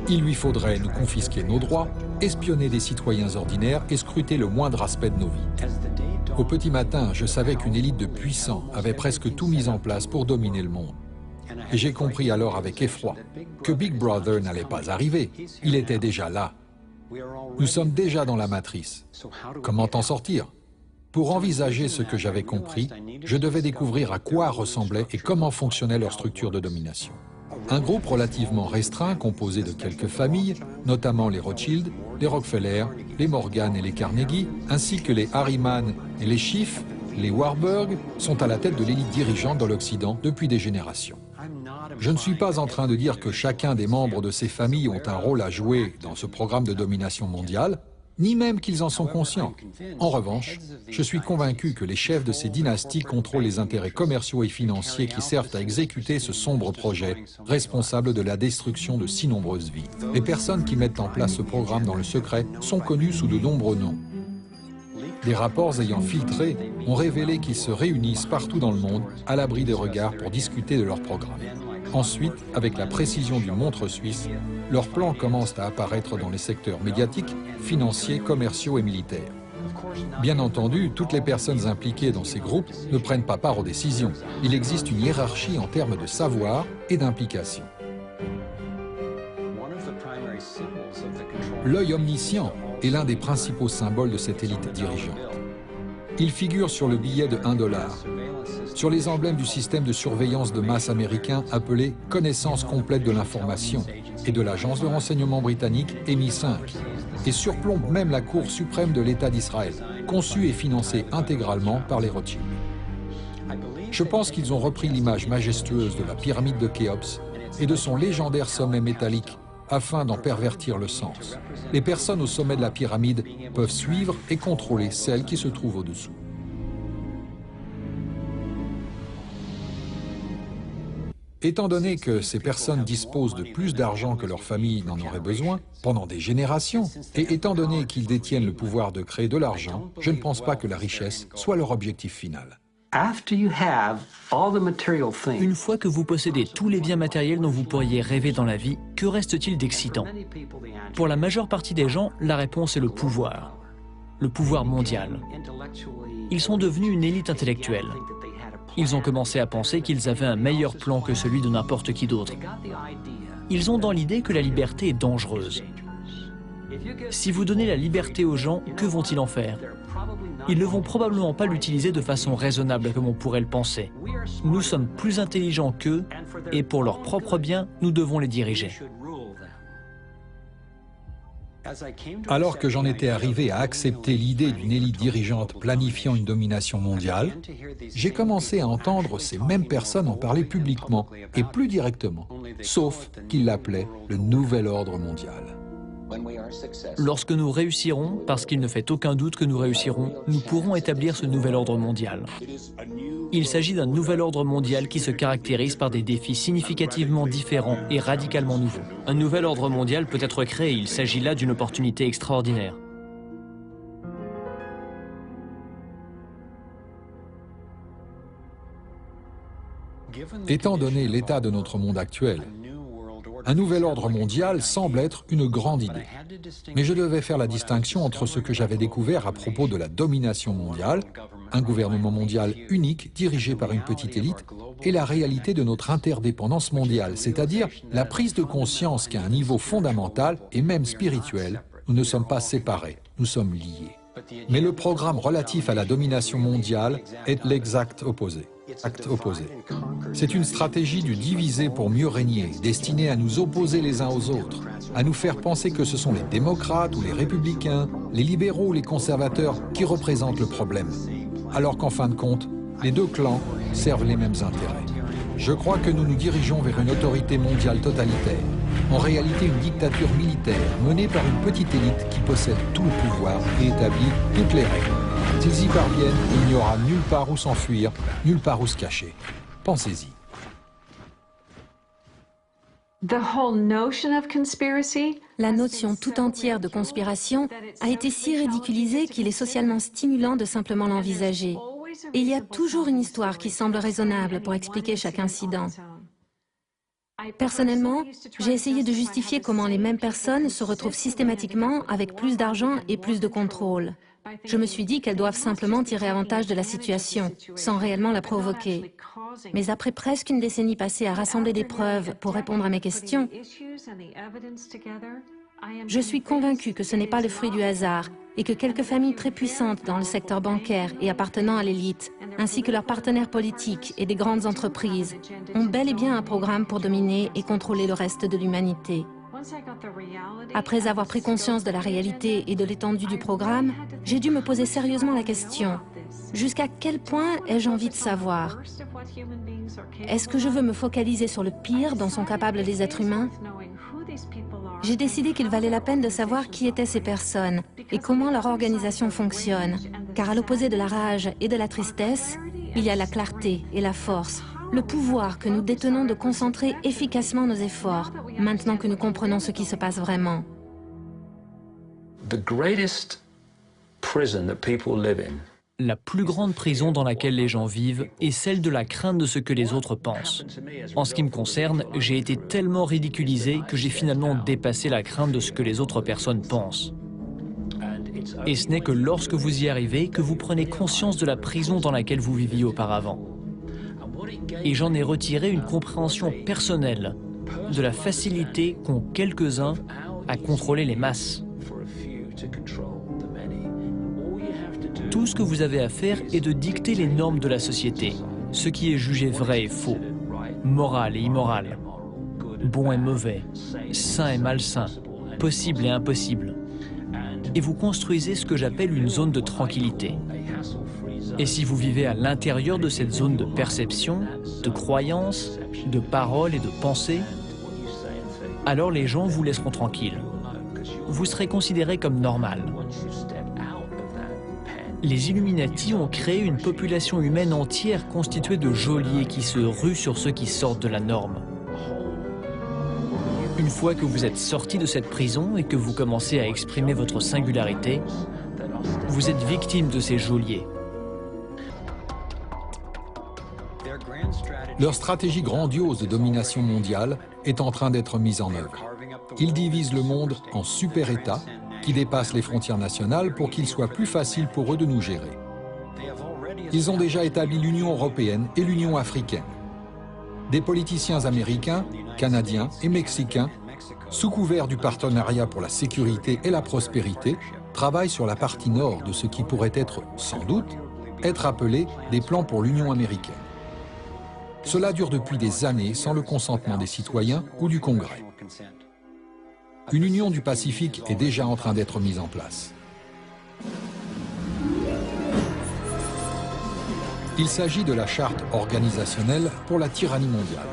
Il lui faudrait nous confisquer nos droits, espionner des citoyens ordinaires et scruter le moindre aspect de nos vies. Au petit matin, je savais qu'une élite de puissants avait presque tout mis en place pour dominer le monde. Et j'ai compris alors avec effroi que Big Brother n'allait pas arriver. Il était déjà là. Nous sommes déjà dans la matrice. Comment en sortir? Pour envisager ce que j'avais compris, je devais découvrir à quoi ressemblait et comment fonctionnait leur structure de domination. Un groupe relativement restreint, composé de quelques familles, notamment les Rothschild, les Rockefeller, les Morgan et les Carnegie, ainsi que les Harriman et les Schiff, Les Warburg sont à la tête de l'élite dirigeante dans l'Occident depuis des générations. Je ne suis pas en train de dire que chacun des membres de ces familles ont un rôle à jouer dans ce programme de domination mondiale, ni même qu'ils en sont conscients. En revanche, je suis convaincu que les chefs de ces dynasties contrôlent les intérêts commerciaux et financiers qui servent à exécuter ce sombre projet, responsable de la destruction de si nombreuses vies. Les personnes qui mettent en place ce programme dans le secret sont connues sous de nombreux noms. Des rapports ayant filtré ont révélé qu'ils se réunissent partout dans le monde, à l'abri des regards, pour discuter de leur programme. Ensuite, avec la précision d'une montre suisse, leurs plans commencent à apparaître dans les secteurs médiatiques, financiers, commerciaux et militaires. Bien entendu, toutes les personnes impliquées dans ces groupes ne prennent pas part aux décisions. Il existe une hiérarchie en termes de savoir et d'implication. L'œil omniscient est l'un des principaux symboles de cette élite dirigeante. Il figure sur le billet de $1, sur les emblèmes du système de surveillance de masse américain appelé « Connaissance complète de l'information » et de l'agence de renseignement britannique MI5, et surplombe même la Cour suprême de l'État d'Israël, conçue et financée intégralement par les Rothschild. Je pense qu'ils ont repris l'image majestueuse de la pyramide de Khéops et de son légendaire sommet métallique afin d'en pervertir le sens. Les personnes au sommet de la pyramide peuvent suivre et contrôler celles qui se trouvent au-dessous. Étant donné que ces personnes disposent de plus d'argent que leur famille n'en aurait besoin, pendant des générations, et étant donné qu'ils détiennent le pouvoir de créer de l'argent, je ne pense pas que la richesse soit leur objectif final. Une fois que vous possédez tous les biens matériels dont vous pourriez rêver dans la vie, que reste-t-il d'excitant? Pour la majeure partie des gens, la réponse est le pouvoir mondial. Ils sont devenus une élite intellectuelle. Ils ont commencé à penser qu'ils avaient un meilleur plan que celui de n'importe qui d'autre. Ils ont dans l'idée que la liberté est dangereuse. Si vous donnez la liberté aux gens, que vont-ils en faire? Ils ne vont probablement pas l'utiliser de façon raisonnable comme on pourrait le penser. Nous sommes plus intelligents qu'eux et pour leur propre bien, nous devons les diriger. Alors que j'en étais arrivé à accepter l'idée d'une élite dirigeante planifiant une domination mondiale, j'ai commencé à entendre ces mêmes personnes en parler publiquement et plus directement, sauf qu'ils l'appelaient le nouvel ordre mondial. Lorsque nous réussirons, parce qu'il ne fait aucun doute que nous réussirons, nous pourrons établir ce nouvel ordre mondial. Il s'agit d'un nouvel ordre mondial qui se caractérise par des défis significativement différents et radicalement nouveaux. Un nouvel ordre mondial peut être créé, il s'agit là d'une opportunité extraordinaire. Étant donné l'état de notre monde actuel, un nouvel ordre mondial semble être une grande idée. Mais je devais faire la distinction entre ce que j'avais découvert à propos de la domination mondiale, un gouvernement mondial unique dirigé par une petite élite, et la réalité de notre interdépendance mondiale, c'est-à-dire la prise de conscience qu'à un niveau fondamental et même spirituel, nous ne sommes pas séparés, nous sommes liés. Mais le programme relatif à la domination mondiale est l'exact opposé. C'est une stratégie du diviser pour mieux régner, destinée à nous opposer les uns aux autres, à nous faire penser que ce sont les démocrates ou les républicains, les libéraux ou les conservateurs qui représentent le problème, alors qu'en fin de compte, les deux clans servent les mêmes intérêts. Je crois que nous nous dirigeons vers une autorité mondiale totalitaire, en réalité une dictature militaire menée par une petite élite qui possède tout le pouvoir et établit toutes les règles. S'ils y parviennent, il n'y aura nulle part où s'enfuir, nulle part où se cacher. Pensez-y. La notion tout entière de conspiration a été si ridiculisée qu'il est socialement stimulant de simplement l'envisager. Et il y a toujours une histoire qui semble raisonnable pour expliquer chaque incident. Personnellement, j'ai essayé de justifier comment les mêmes personnes se retrouvent systématiquement avec plus d'argent et plus de contrôle. Je me suis dit qu'elles doivent simplement tirer avantage de la situation, sans réellement la provoquer. Mais après presque une décennie passée à rassembler des preuves pour répondre à mes questions, je suis convaincue que ce n'est pas le fruit du hasard et que quelques familles très puissantes dans le secteur bancaire et appartenant à l'élite, ainsi que leurs partenaires politiques et des grandes entreprises, ont bel et bien un programme pour dominer et contrôler le reste de l'humanité. Après avoir pris conscience de la réalité et de l'étendue du programme, j'ai dû me poser sérieusement la question, Jusqu'à quel point ai-je envie de savoir? Est-ce que je veux me focaliser sur le pire dont sont capables les êtres humains? J'ai décidé qu'il valait la peine de savoir qui étaient ces personnes et comment leur organisation fonctionne. Car à l'opposé de la rage et de la tristesse, il y a la clarté et la force, le pouvoir que nous détenons de concentrer efficacement nos efforts, maintenant que nous comprenons ce qui se passe vraiment. La plus grande prison dans laquelle les gens vivent est celle de la crainte de ce que les autres pensent. En ce qui me concerne, j'ai été tellement ridiculisé que j'ai finalement dépassé la crainte de ce que les autres personnes pensent. Et ce n'est que lorsque vous y arrivez que vous prenez conscience de la prison dans laquelle vous viviez auparavant. Et j'en ai retiré une compréhension personnelle de la facilité qu'ont quelques-uns à contrôler les masses. Tout ce que vous avez à faire est de dicter les normes de la société, ce qui est jugé vrai et faux, moral et immoral, bon et mauvais, sain et malsain, possible et impossible. Et vous construisez ce que j'appelle une zone de tranquillité. Et si vous vivez à l'intérieur de cette zone de perception, de croyance, de parole et de pensée, alors les gens vous laisseront tranquille. Vous serez considéré comme normal. Les Illuminati ont créé une population humaine entière constituée de geôliers qui se ruent sur ceux qui sortent de la norme. Une fois que vous êtes sorti de cette prison et que vous commencez à exprimer votre singularité, vous êtes victime de ces geôliers. Leur stratégie grandiose de domination mondiale est en train d'être mise en œuvre. Ils divisent le monde en super-États qui dépassent les frontières nationales pour qu'il soit plus facile pour eux de nous gérer. Ils ont déjà établi l'Union européenne et l'Union africaine. Des politiciens américains, canadiens et mexicains, sous couvert du partenariat pour la sécurité et la prospérité, travaillent sur la partie nord de ce qui pourrait être, sans doute, être appelé des plans pour l'Union américaine. Cela dure depuis des années sans le consentement des citoyens ou du Congrès. Une union du Pacifique est déjà en train d'être mise en place. Il s'agit de la charte organisationnelle pour la tyrannie mondiale,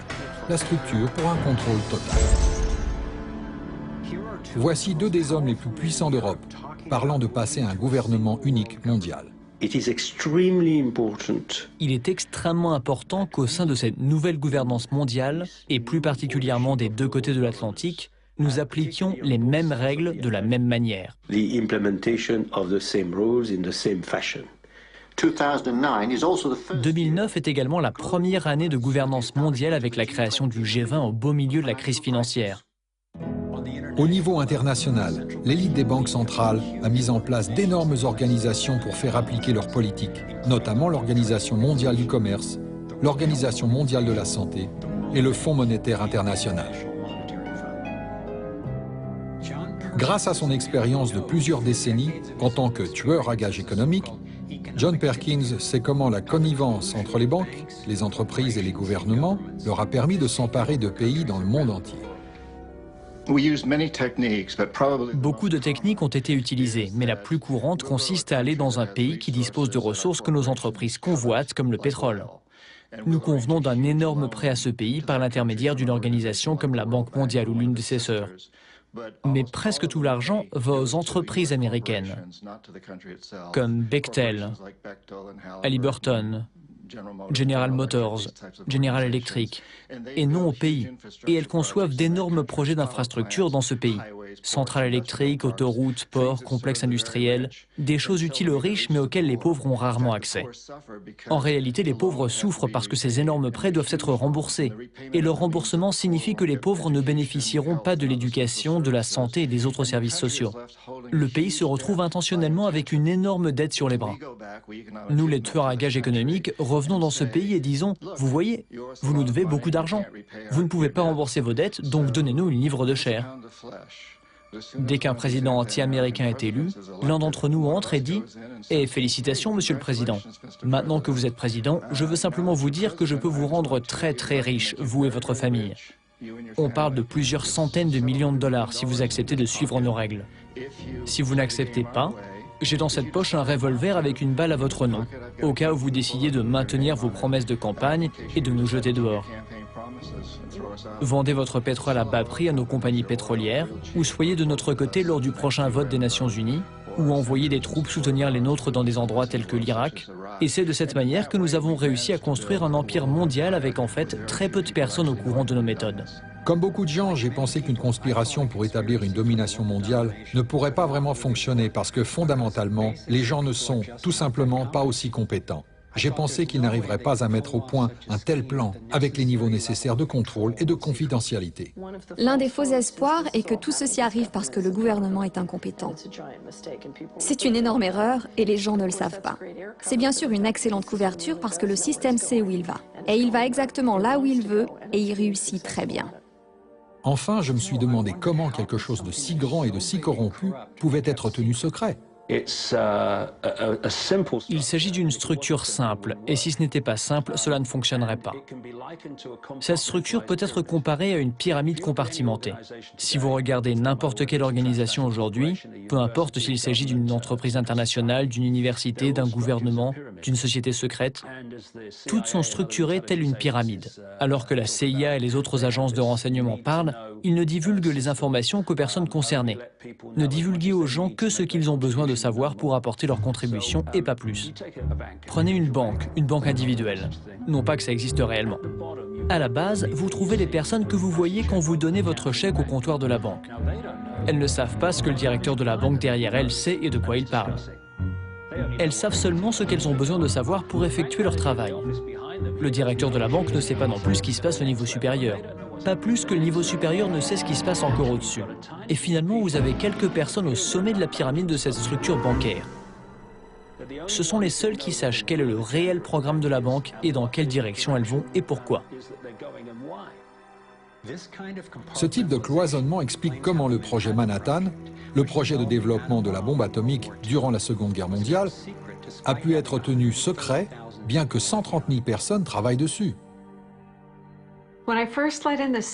la structure pour un contrôle total. Voici deux des hommes les plus puissants d'Europe, parlant de passer à un gouvernement unique mondial. Il est extrêmement important qu'au sein de cette nouvelle gouvernance mondiale, et plus particulièrement des deux côtés de l'Atlantique, nous appliquions les mêmes règles de la même manière. 2009 est également la première année de gouvernance mondiale avec la création du G20 au beau milieu de la crise financière. Au niveau international, l'élite des banques centrales a mis en place d'énormes organisations pour faire appliquer leurs politiques, notamment l'Organisation mondiale du commerce, l'Organisation mondiale de la santé et le Fonds monétaire international. Grâce à son expérience de plusieurs décennies en tant que tueur à gages économiques, John Perkins sait comment la connivence entre les banques, les entreprises et les gouvernements leur a permis de s'emparer de pays dans le monde entier. Beaucoup de techniques ont été utilisées, mais la plus courante consiste à aller dans un pays qui dispose de ressources que nos entreprises convoitent, comme le pétrole. Nous convenons d'un énorme prêt à ce pays par l'intermédiaire d'une organisation comme la Banque mondiale ou l'une de ses sœurs. Mais presque tout l'argent va aux entreprises américaines, comme Bechtel, Halliburton, General Motors, General Electric, et non au pays. Et elles conçoivent d'énormes projets d'infrastructures dans ce pays. Centrales électriques, autoroutes, ports, complexes industriels, des choses utiles aux riches mais auxquelles les pauvres ont rarement accès. En réalité, les pauvres souffrent parce que ces énormes prêts doivent être remboursés. Et leur remboursement signifie que les pauvres ne bénéficieront pas de l'éducation, de la santé et des autres services sociaux. Le pays se retrouve intentionnellement avec une énorme dette sur les bras. Nous, les tueurs à gages économiques, revenons dans ce pays et disons « Vous voyez, vous nous devez beaucoup d'argent. Vous ne pouvez pas rembourser vos dettes, donc donnez-nous une livre de chair. » Dès qu'un président anti-américain est élu, l'un d'entre nous entre et dit « Eh, félicitations, Monsieur le Président. Maintenant que vous êtes président, je veux simplement vous dire que je peux vous rendre très très riche, vous et votre famille. On parle de plusieurs centaines de millions de dollars si vous acceptez de suivre nos règles. Si vous n'acceptez pas, J'ai dans cette poche un revolver avec une balle à votre nom, au cas où vous décidiez de maintenir vos promesses de campagne et de nous jeter dehors. Vendez votre pétrole à bas prix à nos compagnies pétrolières, ou soyez de notre côté lors du prochain vote des Nations Unies, ou envoyez des troupes soutenir les nôtres dans des endroits tels que l'Irak. Et c'est de cette manière que nous avons réussi à construire un empire mondial avec en fait très peu de personnes au courant de nos méthodes. Comme beaucoup de gens, j'ai pensé qu'une conspiration pour établir une domination mondiale ne pourrait pas vraiment fonctionner parce que fondamentalement, les gens ne sont tout simplement pas aussi compétents. J'ai pensé qu'ils n'arriveraient pas à mettre au point un tel plan avec les niveaux nécessaires de contrôle et de confidentialité. L'un des faux espoirs est que tout ceci arrive parce que le gouvernement est incompétent. C'est une énorme erreur et les gens ne le savent pas. C'est bien sûr une excellente couverture parce que le système sait où il va. Et il va exactement là où il veut et il réussit très bien. Enfin, je me suis demandé comment quelque chose de si grand et de si corrompu pouvait être tenu secret. Il s'agit d'une structure simple, et si ce n'était pas simple, cela ne fonctionnerait pas. Cette structure peut être comparée à une pyramide compartimentée. Si vous regardez n'importe quelle organisation aujourd'hui, peu importe s'il s'agit d'une entreprise internationale, d'une université, d'un gouvernement, d'une société secrète, toutes sont structurées telle une pyramide. Alors que la CIA et les autres agences de renseignement parlent, ils ne divulguent les informations qu'aux personnes concernées. Ne divulguez aux gens que ce qu'ils ont besoin de savoir pour apporter leur contribution et pas plus. Prenez une banque individuelle. Non pas que ça existe réellement. À la base, vous trouvez les personnes que vous voyez quand vous donnez votre chèque au comptoir de la banque. Elles ne savent pas ce que le directeur de la banque derrière elles sait et de quoi il parle. Elles savent seulement ce qu'elles ont besoin de savoir pour effectuer leur travail. Le directeur de la banque ne sait pas non plus ce qui se passe au niveau supérieur. Pas plus que le niveau supérieur ne sait ce qui se passe encore au-dessus. Et finalement, vous avez quelques personnes au sommet de la pyramide de cette structure bancaire. Ce sont les seuls qui sachent quel est le réel programme de la banque et dans quelle direction elles vont et pourquoi. Ce type de cloisonnement explique comment le projet Manhattan, le projet de développement de la bombe atomique durant la Seconde Guerre mondiale, a pu être tenu secret, bien que 130 000 personnes travaillent dessus.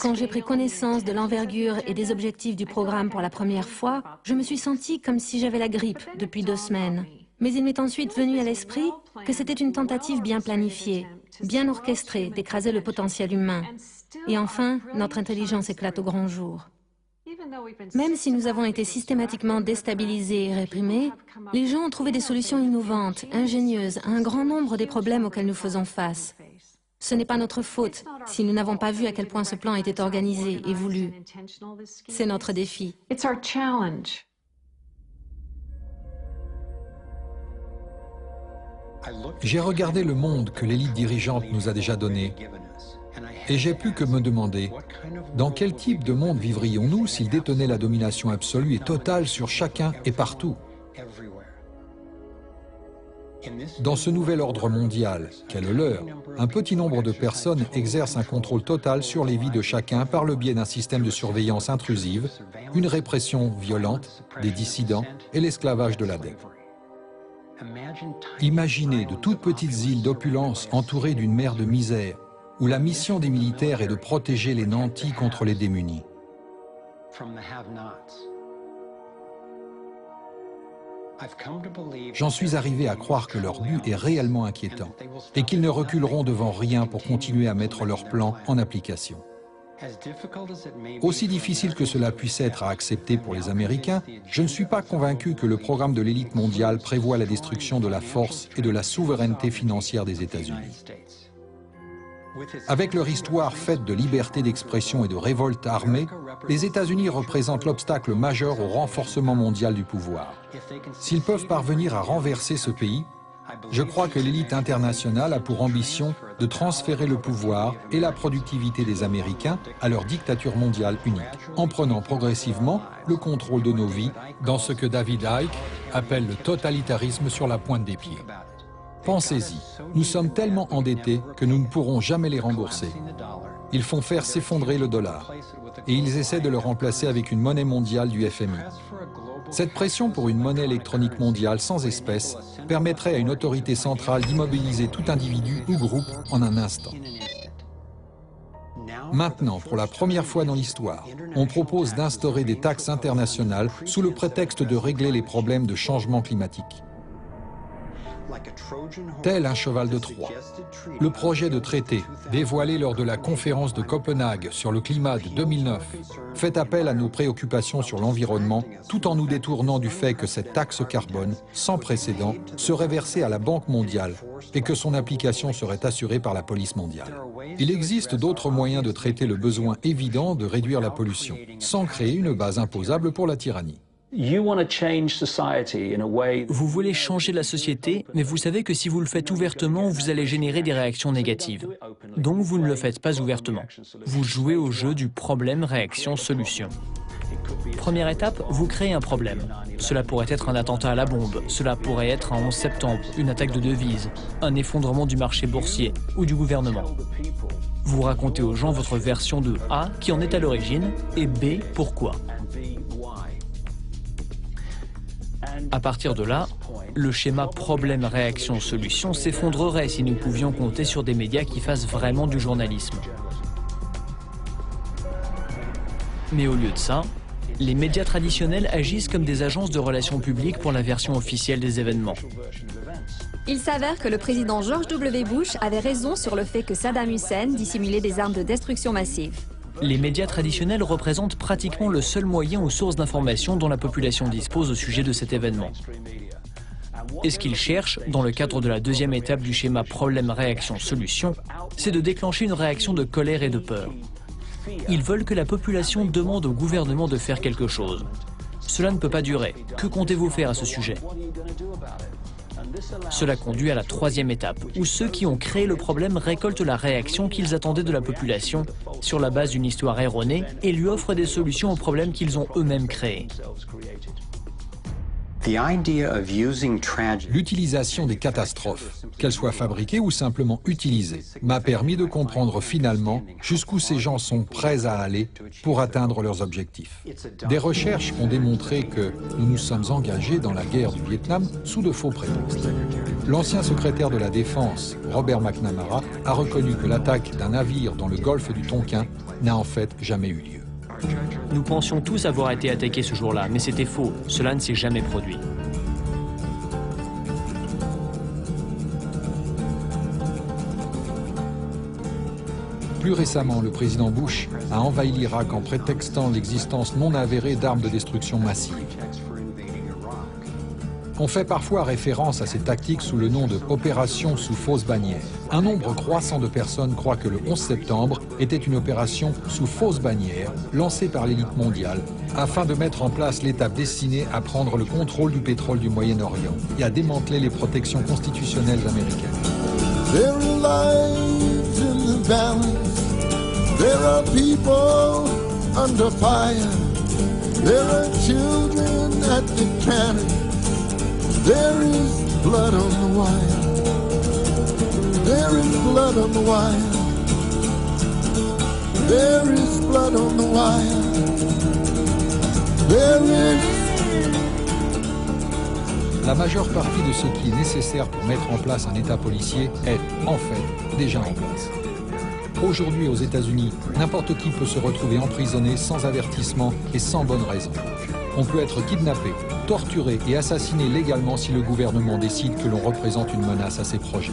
Quand j'ai pris connaissance de l'envergure et des objectifs du programme pour la première fois, je me suis sentie comme si j'avais la grippe depuis 2 semaines. Mais il m'est ensuite venu à l'esprit que c'était une tentative bien planifiée, bien orchestrée d'écraser le potentiel humain. Et enfin, notre intelligence éclate au grand jour. Même si nous avons été systématiquement déstabilisés et réprimés, les gens ont trouvé des solutions innovantes, ingénieuses à un grand nombre des problèmes auxquels nous faisons face. Ce n'est pas notre faute si nous n'avons pas vu à quel point ce plan était organisé et voulu. C'est notre défi. J'ai regardé le monde que l'élite dirigeante nous a déjà donné et j'ai pu que me demander dans quel type de monde vivrions-nous s'ils détenaient la domination absolue et totale sur chacun et partout. Dans ce nouvel ordre mondial, qu'est le leur, un petit nombre de personnes exercent un contrôle total sur les vies de chacun par le biais d'un système de surveillance intrusive, une répression violente des dissidents et l'esclavage de la dette. Imaginez de toutes petites îles d'opulence entourées d'une mer de misère, où la mission des militaires est de protéger les nantis contre les démunis. J'en suis arrivé à croire que leur but est réellement inquiétant et qu'ils ne reculeront devant rien pour continuer à mettre leur plan en application. Aussi difficile que cela puisse être à accepter pour les Américains, je ne suis pas convaincu que le programme de l'élite mondiale prévoit la destruction de la force et de la souveraineté financière des États-Unis. Avec leur histoire faite de liberté d'expression et de révolte armée, les États-Unis représentent l'obstacle majeur au renforcement mondial du pouvoir. S'ils peuvent parvenir à renverser ce pays, je crois que l'élite internationale a pour ambition de transférer le pouvoir et la productivité des Américains à leur dictature mondiale unique, en prenant progressivement le contrôle de nos vies dans ce que David Icke appelle le totalitarisme sur la pointe des pieds. Pensez-y, nous sommes tellement endettés que nous ne pourrons jamais les rembourser. Ils font faire s'effondrer le dollar et ils essaient de le remplacer avec une monnaie mondiale du FMI. Cette pression pour une monnaie électronique mondiale sans espèces permettrait à une autorité centrale d'immobiliser tout individu ou groupe en un instant. Maintenant, pour la première fois dans l'histoire, on propose d'instaurer des taxes internationales sous le prétexte de régler les problèmes de changement climatique. Tel un cheval de Troie, le projet de traité dévoilé lors de la conférence de Copenhague sur le climat de 2009 fait appel à nos préoccupations sur l'environnement tout en nous détournant du fait que cette taxe carbone, sans précédent, serait versée à la Banque mondiale et que son application serait assurée par la police mondiale. Il existe d'autres moyens de traiter le besoin évident de réduire la pollution, sans créer une base imposable pour la tyrannie. Vous voulez changer la société, mais vous savez que si vous le faites ouvertement, vous allez générer des réactions négatives. Donc vous ne le faites pas ouvertement. Vous jouez au jeu du problème, réaction, solution. Première étape, vous créez un problème. Cela pourrait être un attentat à la bombe, cela pourrait être un 11 septembre, une attaque de devises, un effondrement du marché boursier ou du gouvernement. Vous racontez aux gens votre version de A, qui en est à l'origine, et B, pourquoi. À partir de là, le schéma problème-réaction-solution s'effondrerait si nous pouvions compter sur des médias qui fassent vraiment du journalisme. Mais au lieu de ça, les médias traditionnels agissent comme des agences de relations publiques pour la version officielle des événements. Il s'avère que le président George W. Bush avait raison sur le fait que Saddam Hussein dissimulait des armes de destruction massive. Les médias traditionnels représentent pratiquement le seul moyen ou source d'information dont la population dispose au sujet de cet événement. Et ce qu'ils cherchent, dans le cadre de la deuxième étape du schéma problème-réaction-solution, c'est de déclencher une réaction de colère et de peur. Ils veulent que la population demande au gouvernement de faire quelque chose. Cela ne peut pas durer. Que comptez-vous faire à ce sujet ? Cela conduit à la troisième étape, où ceux qui ont créé le problème récoltent la réaction qu'ils attendaient de la population sur la base d'une histoire erronée et lui offrent des solutions aux problèmes qu'ils ont eux-mêmes créés. L'utilisation des catastrophes, qu'elles soient fabriquées ou simplement utilisées, m'a permis de comprendre finalement jusqu'où ces gens sont prêts à aller pour atteindre leurs objectifs. Des recherches ont démontré que nous nous sommes engagés dans la guerre du Vietnam sous de faux prétextes. L'ancien secrétaire de la Défense, Robert McNamara, a reconnu que l'attaque d'un navire dans le golfe du Tonkin n'a en fait jamais eu lieu. Nous pensions tous avoir été attaqués ce jour-là, mais c'était faux. Cela ne s'est jamais produit. Plus récemment, le président Bush a envahi l'Irak en prétextant l'existence non avérée d'armes de destruction massive. On fait parfois référence à ces tactiques sous le nom de « opération sous fausse bannière ». Un nombre croissant de personnes croient que le 11 septembre était une opération sous fausse bannière lancée par l'élite mondiale afin de mettre en place l'étape destinée à prendre le contrôle du pétrole du Moyen-Orient et à démanteler les protections constitutionnelles américaines. There are lives in the balance. There are people under fire. There are children at the cannon. There is blood on the wire. There is blood on the wire. There is blood on the wire. There is... La majeure partie de ce qui est nécessaire pour mettre en place un État policier est, en fait, déjà en place. Aujourd'hui, aux États-Unis, n'importe qui peut se retrouver emprisonné sans avertissement et sans bonne raison. On peut être kidnappé, torturé et assassiné légalement si le gouvernement décide que l'on représente une menace à ses projets.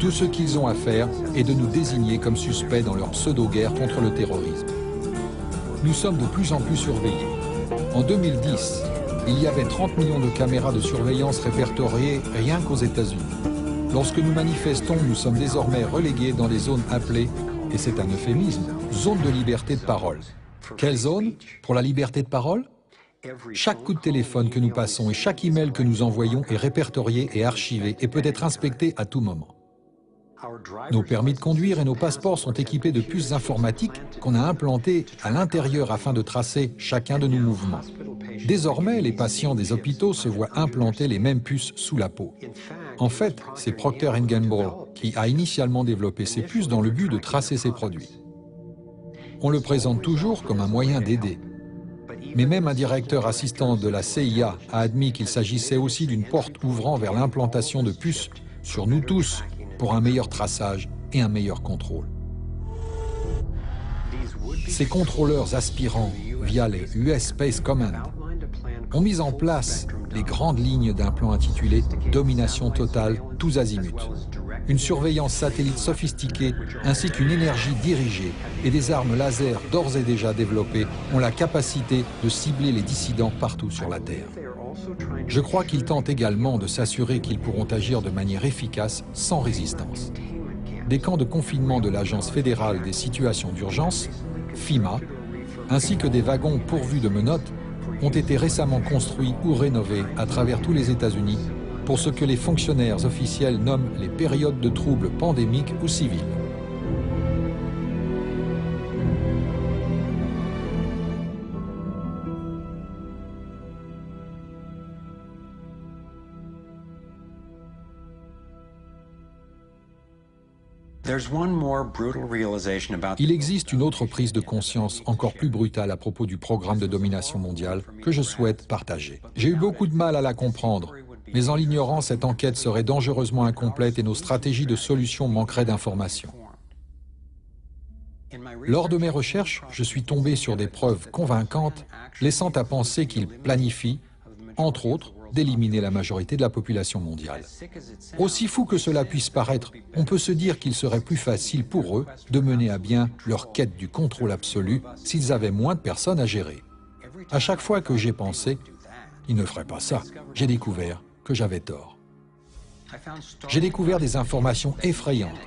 Tout ce qu'ils ont à faire est de nous désigner comme suspects dans leur pseudo-guerre contre le terrorisme. Nous sommes de plus en plus surveillés. En 2010, il y avait 30 millions de caméras de surveillance répertoriées rien qu'aux États-Unis. Lorsque nous manifestons, nous sommes désormais relégués dans des zones appelées, et c'est un euphémisme, zones de liberté de parole. Quelle zone pour la liberté de parole ? Chaque coup de téléphone que nous passons et chaque email que nous envoyons est répertorié et archivé et peut être inspecté à tout moment. Nos permis de conduire et nos passeports sont équipés de puces informatiques qu'on a implantées à l'intérieur afin de tracer chacun de nos mouvements. Désormais, les patients des hôpitaux se voient implanter les mêmes puces sous la peau. En fait, c'est Procter & Gamble qui a initialement développé ces puces dans le but de tracer ces produits. On le présente toujours comme un moyen d'aider. Mais même un directeur assistant de la CIA a admis qu'il s'agissait aussi d'une porte ouvrant vers l'implantation de puces sur nous tous pour un meilleur traçage et un meilleur contrôle. Ces contrôleurs aspirants, via les US Space Command, ont mis en place les grandes lignes d'un plan intitulé « Domination totale, tous azimuts ». Une surveillance satellite sophistiquée ainsi qu'une énergie dirigée et des armes laser d'ores et déjà développées ont la capacité de cibler les dissidents partout sur la Terre. Je crois qu'ils tentent également de s'assurer qu'ils pourront agir de manière efficace sans résistance. Des camps de confinement de l'Agence fédérale des situations d'urgence, FEMA, ainsi que des wagons pourvus de menottes ont été récemment construits ou rénovés à travers tous les États-Unis pour ce que les fonctionnaires officiels nomment les périodes de troubles pandémiques ou civils. Il existe une autre prise de conscience encore plus brutale à propos du programme de domination mondiale que je souhaite partager. J'ai eu beaucoup de mal à la comprendre, mais en l'ignorant, cette enquête serait dangereusement incomplète et nos stratégies de solution manqueraient d'informations. Lors de mes recherches, je suis tombé sur des preuves convaincantes laissant à penser qu'ils planifient, entre autres, d'éliminer la majorité de la population mondiale. Aussi fou que cela puisse paraître, on peut se dire qu'il serait plus facile pour eux de mener à bien leur quête du contrôle absolu s'ils avaient moins de personnes à gérer. À chaque fois que j'ai pensé, ils ne feraient pas ça, j'ai découvert que j'avais tort. J'ai découvert des informations effrayantes,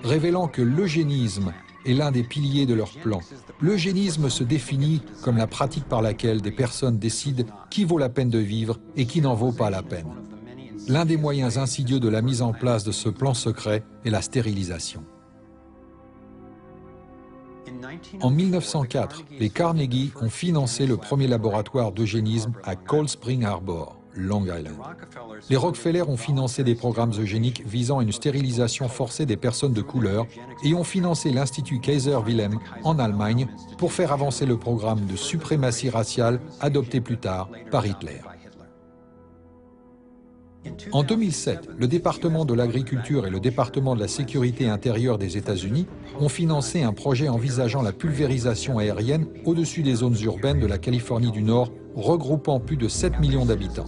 révélant que l'eugénisme est l'un des piliers de leur plan. L'eugénisme se définit comme la pratique par laquelle des personnes décident qui vaut la peine de vivre et qui n'en vaut pas la peine. L'un des moyens insidieux de la mise en place de ce plan secret est la stérilisation. En 1904, les Carnegie ont financé le premier laboratoire d'eugénisme à Cold Spring Harbor, Long Island. Les Rockefeller ont financé des programmes eugéniques visant à une stérilisation forcée des personnes de couleur et ont financé l'Institut Kaiser Wilhelm en Allemagne pour faire avancer le programme de suprématie raciale adopté plus tard par Hitler. En 2007, le département de l'Agriculture et le département de la Sécurité intérieure des États-Unis ont financé un projet envisageant la pulvérisation aérienne au-dessus des zones urbaines de la Californie du Nord, regroupant plus de 7 millions d'habitants.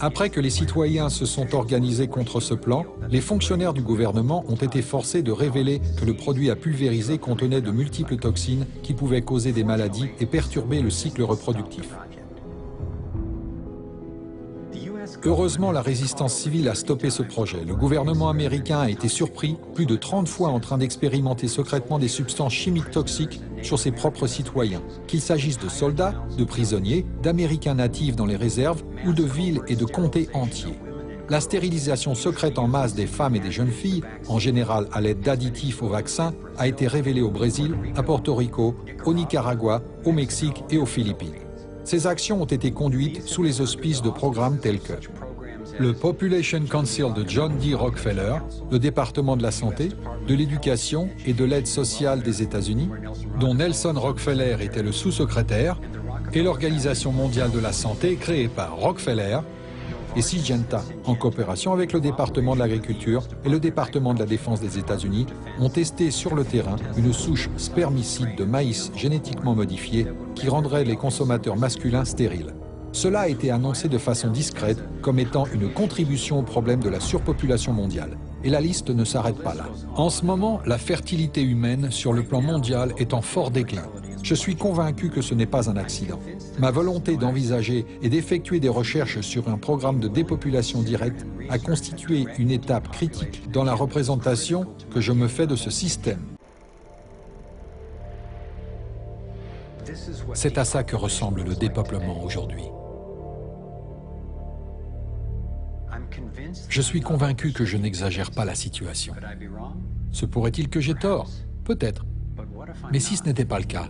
Après que les citoyens se sont organisés contre ce plan, les fonctionnaires du gouvernement ont été forcés de révéler que le produit à pulvériser contenait de multiples toxines qui pouvaient causer des maladies et perturber le cycle reproductif. Heureusement, la résistance civile a stoppé ce projet. Le gouvernement américain a été surpris plus de 30 fois en train d'expérimenter secrètement des substances chimiques toxiques sur ses propres citoyens, qu'il s'agisse de soldats, de prisonniers, d'Américains natifs dans les réserves ou de villes et de comtés entiers. La stérilisation secrète en masse des femmes et des jeunes filles, en général à l'aide d'additifs au vaccin, a été révélée au Brésil, à Porto Rico, au Nicaragua, au Mexique et aux Philippines. Ces actions ont été conduites sous les auspices de programmes tels que le Population Council de John D. Rockefeller, le département de la santé, de l'éducation et de l'aide sociale des États-Unis, dont Nelson Rockefeller était le sous-secrétaire, et l'Organisation mondiale de la santé créée par Rockefeller et Syngenta, en coopération avec le département de l'Agriculture et le département de la Défense des États-Unis, ont testé sur le terrain une souche spermicide de maïs génétiquement modifiée qui rendrait les consommateurs masculins stériles. Cela a été annoncé de façon discrète comme étant une contribution au problème de la surpopulation mondiale. Et la liste ne s'arrête pas là. En ce moment, la fertilité humaine sur le plan mondial est en fort déclin. Je suis convaincu que ce n'est pas un accident. Ma volonté d'envisager et d'effectuer des recherches sur un programme de dépopulation directe a constitué une étape critique dans la représentation que je me fais de ce système. C'est à ça que ressemble le dépeuplement aujourd'hui. Je suis convaincu que je n'exagère pas la situation. Se pourrait-il que j'ai tort? Peut-être. Mais si ce n'était pas le cas,